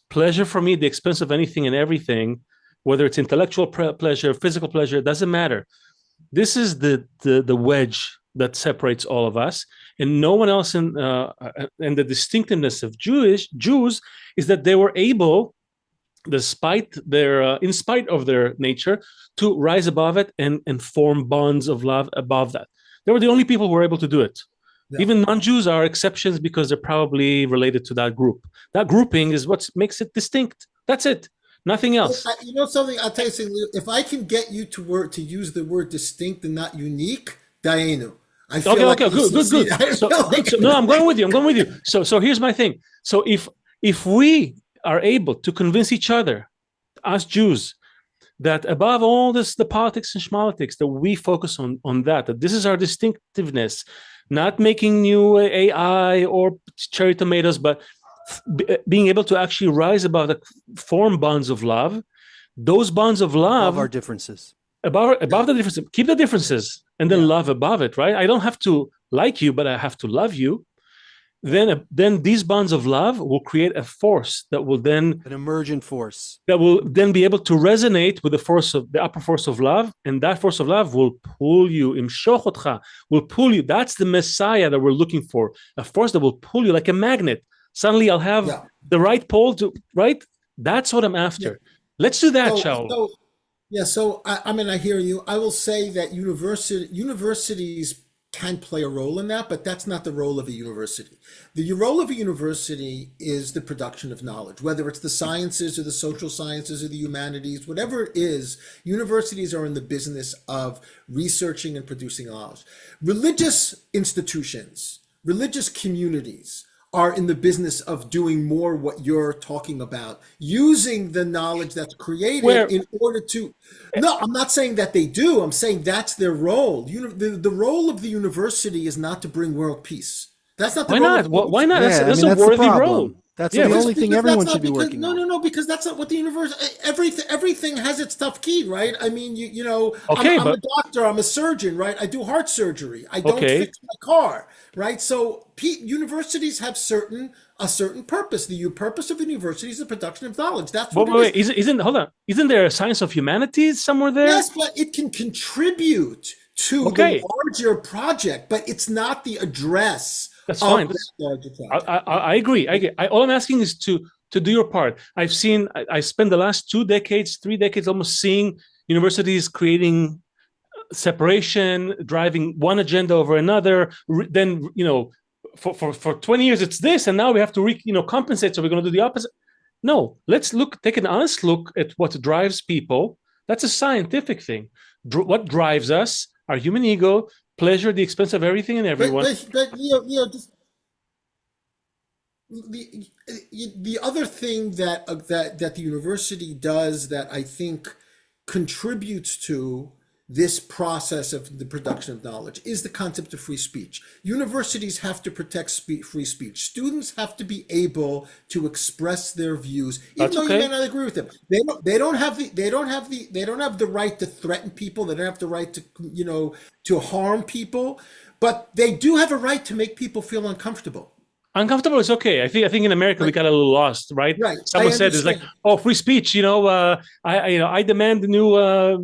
pleasure for me at the expense of anything and everything, whether it's intellectual pleasure, physical pleasure, it doesn't matter. This is the wedge that separates all of us, and no one else. And the distinctiveness of Jews is that they were able, in spite of their nature, to rise above it and form bonds of love above that. They were the only people who were able to do it. Yeah. Even non-Jews are exceptions because they're probably related to that group. That grouping is what makes it distinct. That's it. Nothing else. You know something? I'll tell you something. If I can get you to use the word distinct and not unique, Dayenu. Okay, good. No, I'm going with you. So here's my thing. So if we are able to convince each other, us Jews, that above all this, the politics and schmalitics, that we focus on that this is our distinctiveness, not making new AI or cherry tomatoes, but being able to actually rise above the form bonds of love. Those bonds of love, above our differences, above the differences, keep the differences, and then love above it. Right? I don't have to like you, but I have to love you. Then these bonds of love will create a force that will then an emergent force that will then be able to resonate with the upper force of love, and that force of love will pull you. Will pull you. That's the Messiah that we're looking for. A force that will pull you like a magnet. Suddenly, I'll have the right pole to right. That's what I'm after. Yeah. Let's do that, Shaul. So I mean, I hear you. I will say that universities can play a role in that, but that's not the role of a university. The role of a university is the production of knowledge, whether it's the sciences or the social sciences or the humanities, whatever it is. Universities are in the business of researching and producing knowledge. Religious institutions, religious communities are in the business of doing more what you're talking about, using the knowledge that's created in order to... No, I'm not saying that they do. I'm saying that's their role. The role of the university is not to bring world peace. That's not the role. Why not? That's a worthy role. That's the only thing everyone should be working on. No, because that's not what the university... Everything has its tough key, right? I mean, I'm a doctor, I'm a surgeon, right? I do heart surgery. I don't fix my car, right? So universities have a certain purpose. The purpose of the university is the production of knowledge. That's what it is. Hold on. Isn't there a science of humanities somewhere there? Yes, but it can contribute to the larger project, but it's not the address. That's fine. I agree. All I'm asking is to do your part. I spent the last 3 decades almost seeing universities creating separation, driving one agenda over another. Then, for 20 years it's this, and now we have to compensate, so we're going to do the opposite. No, let's take an honest look at what drives people. That's a scientific thing. What drives us? Our human ego, pleasure at the expense of everything and everyone. But just the the other thing that the university does that I think contributes to this process of the production of knowledge is the concept of free speech. Universities have to protect free speech. Students have to be able to express their views, even That's though you okay. may not agree with them. They don't have the right to threaten people. They don't have the right to to harm people, but they do have a right to make people feel uncomfortable. Uncomfortable is okay. I think in America we got a little lost, right? Right. Someone said it's like, oh, free speech. I demand the new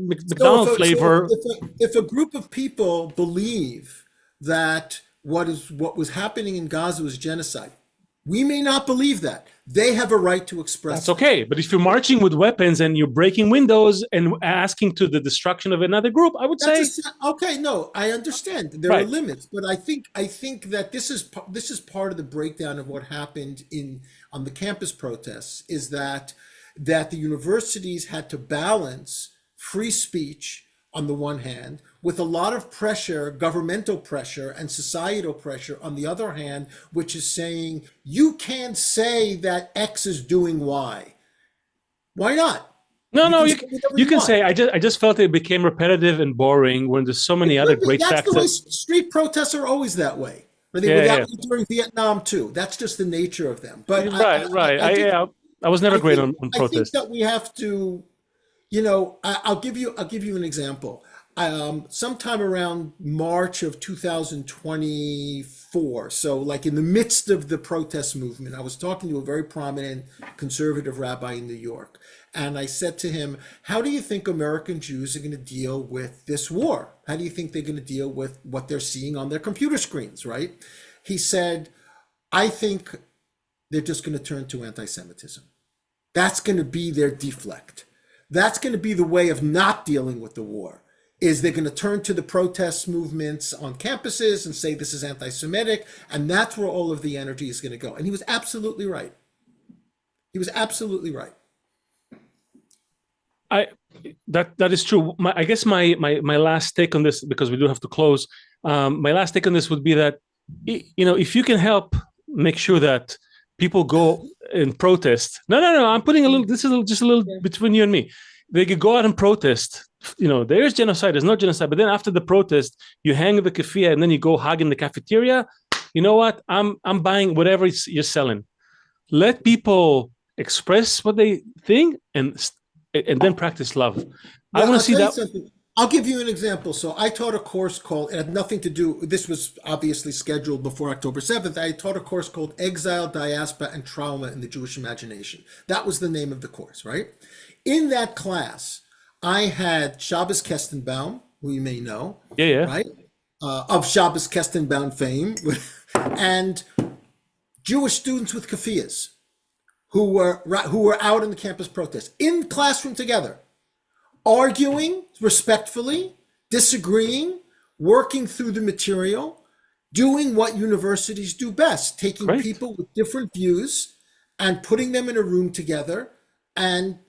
McDonald's flavor. If a group of people believe that what was happening in Gaza was genocide, we may not believe that. They have a right to express. That's okay. But if you're marching with weapons and you're breaking windows and asking to the destruction of another group, I would say, okay, no, I understand there are limits, but I think that this is part of the breakdown of what happened on the campus protests, is that the universities had to balance free speech on the one hand with a lot of pressure, governmental pressure and societal pressure on the other hand, which is saying you can't say that X is doing Y. Why not? No, you can say. I just felt it became repetitive and boring when there's so many other great facts. That's the way street protests are always that way. They were that way during Vietnam too. That's just the nature of them. But I was never great on protests. I think that we have to, I'll give you an example. Sometime around March of 2024, so like in the midst of the protest movement, I was talking to a very prominent conservative rabbi in New York. And I said to him, how do you think American Jews are going to deal with this war? How do you think they're going to deal with what they're seeing on their computer screens, right? He said, I think they're just going to turn to anti-Semitism. That's going to be their deflect. That's going to be the way of not dealing with the war, is they're going to turn to the protest movements on campuses and say this is anti-Semitic, and that's where all of the energy is going to go. And he was absolutely right. He was absolutely right. That is true. I guess my last take on this, because we do have to close, my last take on this would be that, if you can help make sure that people go and protest. No, I'm putting a little, this is just a little between you and me. They could go out and protest. There's genocide, there's no genocide, but then after the protest, you hang the keffiyeh and then you go hug in the cafeteria. You know what? I'm buying whatever you're selling. Let people express what they think and then practice love. Well, I want to see that. I'll give you an example. So I taught a course called, it had nothing to do, this was obviously scheduled before October 7th. I taught a course called Exile, Diaspora, and Trauma in the Jewish Imagination. That was the name of the course, right? In that class, I had Shabbos Kestenbaum, who you may know, right? Of Shabbos Kestenbaum fame, and Jewish students with keffiyehs who were out in the campus protest, in the classroom together, arguing respectfully, disagreeing, working through the material, doing what universities do best, taking people with different views and putting them in a room together and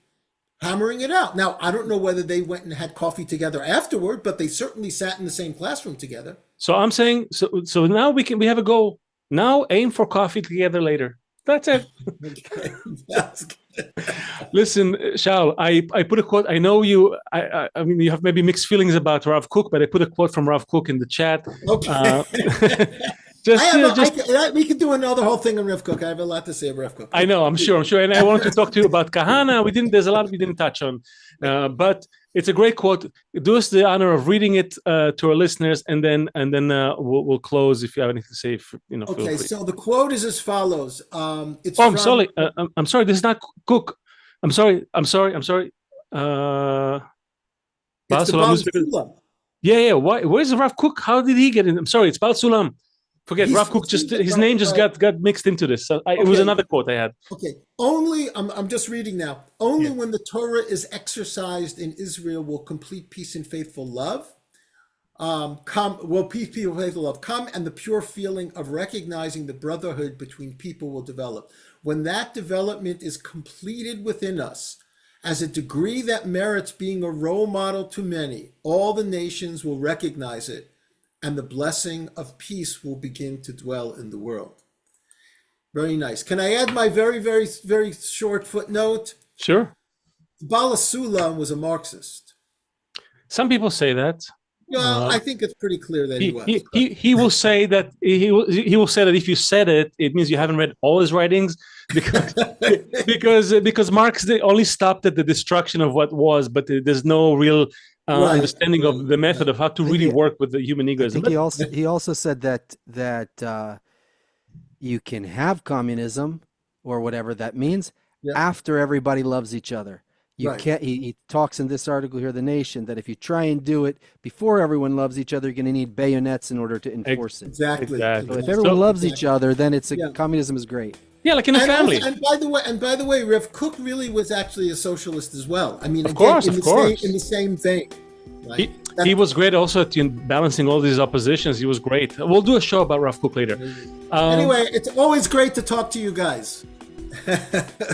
hammering it out. Now, I don't know whether they went and had coffee together afterward, but they certainly sat in the same classroom together. So I'm saying, so now we have a goal. Now aim for coffee together later. That's it. Okay. That's good. Listen, Shaul, I put a quote. I know you. I mean, you have maybe mixed feelings about Rav Kook, but I put a quote from Rav Kook in the chat. Okay. We could do another whole thing on Rav Kook. I have a lot to say about Rav Kook. I know. I'm sure. And I wanted to talk to you about Kahane. There's a lot we didn't touch on, but it's a great quote. Do us the honor of reading it to our listeners, and then we'll close. If you have anything to say, Okay. So the quote is as follows. I'm sorry. I'm sorry. This is not Cook. I'm sorry. It's the Baal Sulam. Yeah. Why? Where's Rav Kook? How did he get in? I'm sorry. It's Baal Sulam. Forget Rav Kook. His name just got mixed into this. So it was another quote I had. Okay. I'm just reading now. Only when the Torah is exercised in Israel will complete peace and faithful love come, and the pure feeling of recognizing the brotherhood between people will develop. When that development is completed within us, as a degree that merits being a role model to many, all the nations will recognize it and the blessing of peace will begin to dwell in the world. Very nice. Can I add my very, very, very short footnote? Sure. Bala Sulam was a Marxist. Some people say that. Well, I think it's pretty clear that he was. He will say that he will say that if you said it, it means you haven't read all his writings, because Marx only stopped at the destruction of what was, but there's no real understanding of the method of how to really work with the human ego. I think he also said that you can have communism or whatever that means after everybody loves each other. You can't. He talks in this article here, The Nation, that if you try and do it before everyone loves each other, you're going to need bayonets in order to enforce it. Exactly. So if everyone loves each other, then communism is great. Yeah, like in a family. Also, and by the way, Rev Kook really was actually a socialist as well. I mean, of course. In the same vein. Right? He was great also at balancing all these oppositions. He was great. We'll do a show about Rav Kook later. Anyway, it's always great to talk to you guys.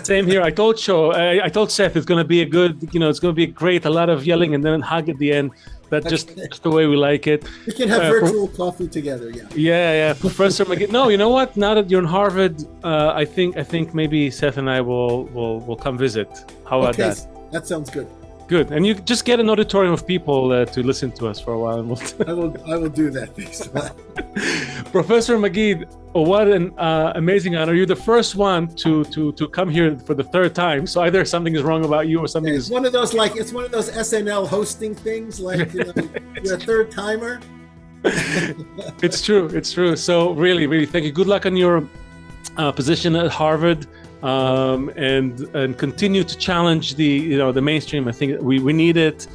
Same here. I told Seth it's going to be it's going to be great. A lot of yelling and then a hug at the end. That's just the way we like it. We can have virtual coffee together. Yeah. Professor Magid. No, you know what? Now that you're in Harvard, I think maybe Seth and I will come visit. How about that? That sounds good. Good, and you just get an auditorium of people to listen to us for a while. And I will do that. Thanks. Professor Magid, what an amazing honor! You're the first one to come here for the third time. So either something is wrong about you or something is. It's one of those SNL hosting things, like you're a third timer. It's true. So really, thank you. Good luck on your position at Harvard. And continue to challenge the mainstream. I think we need it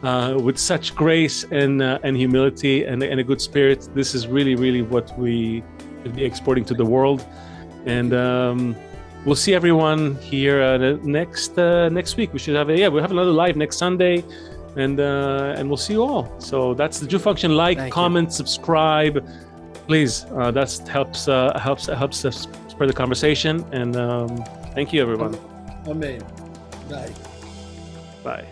with such grace and humility and a good spirit. This is really what we should be exporting to the world. And we'll see everyone here next week. We should have we'll have another live next Sunday, and we'll see you all. So that's the Jew Function. Comment, subscribe, please. That helps us spread the conversation, and thank you, everyone. Amen. Bye. Bye.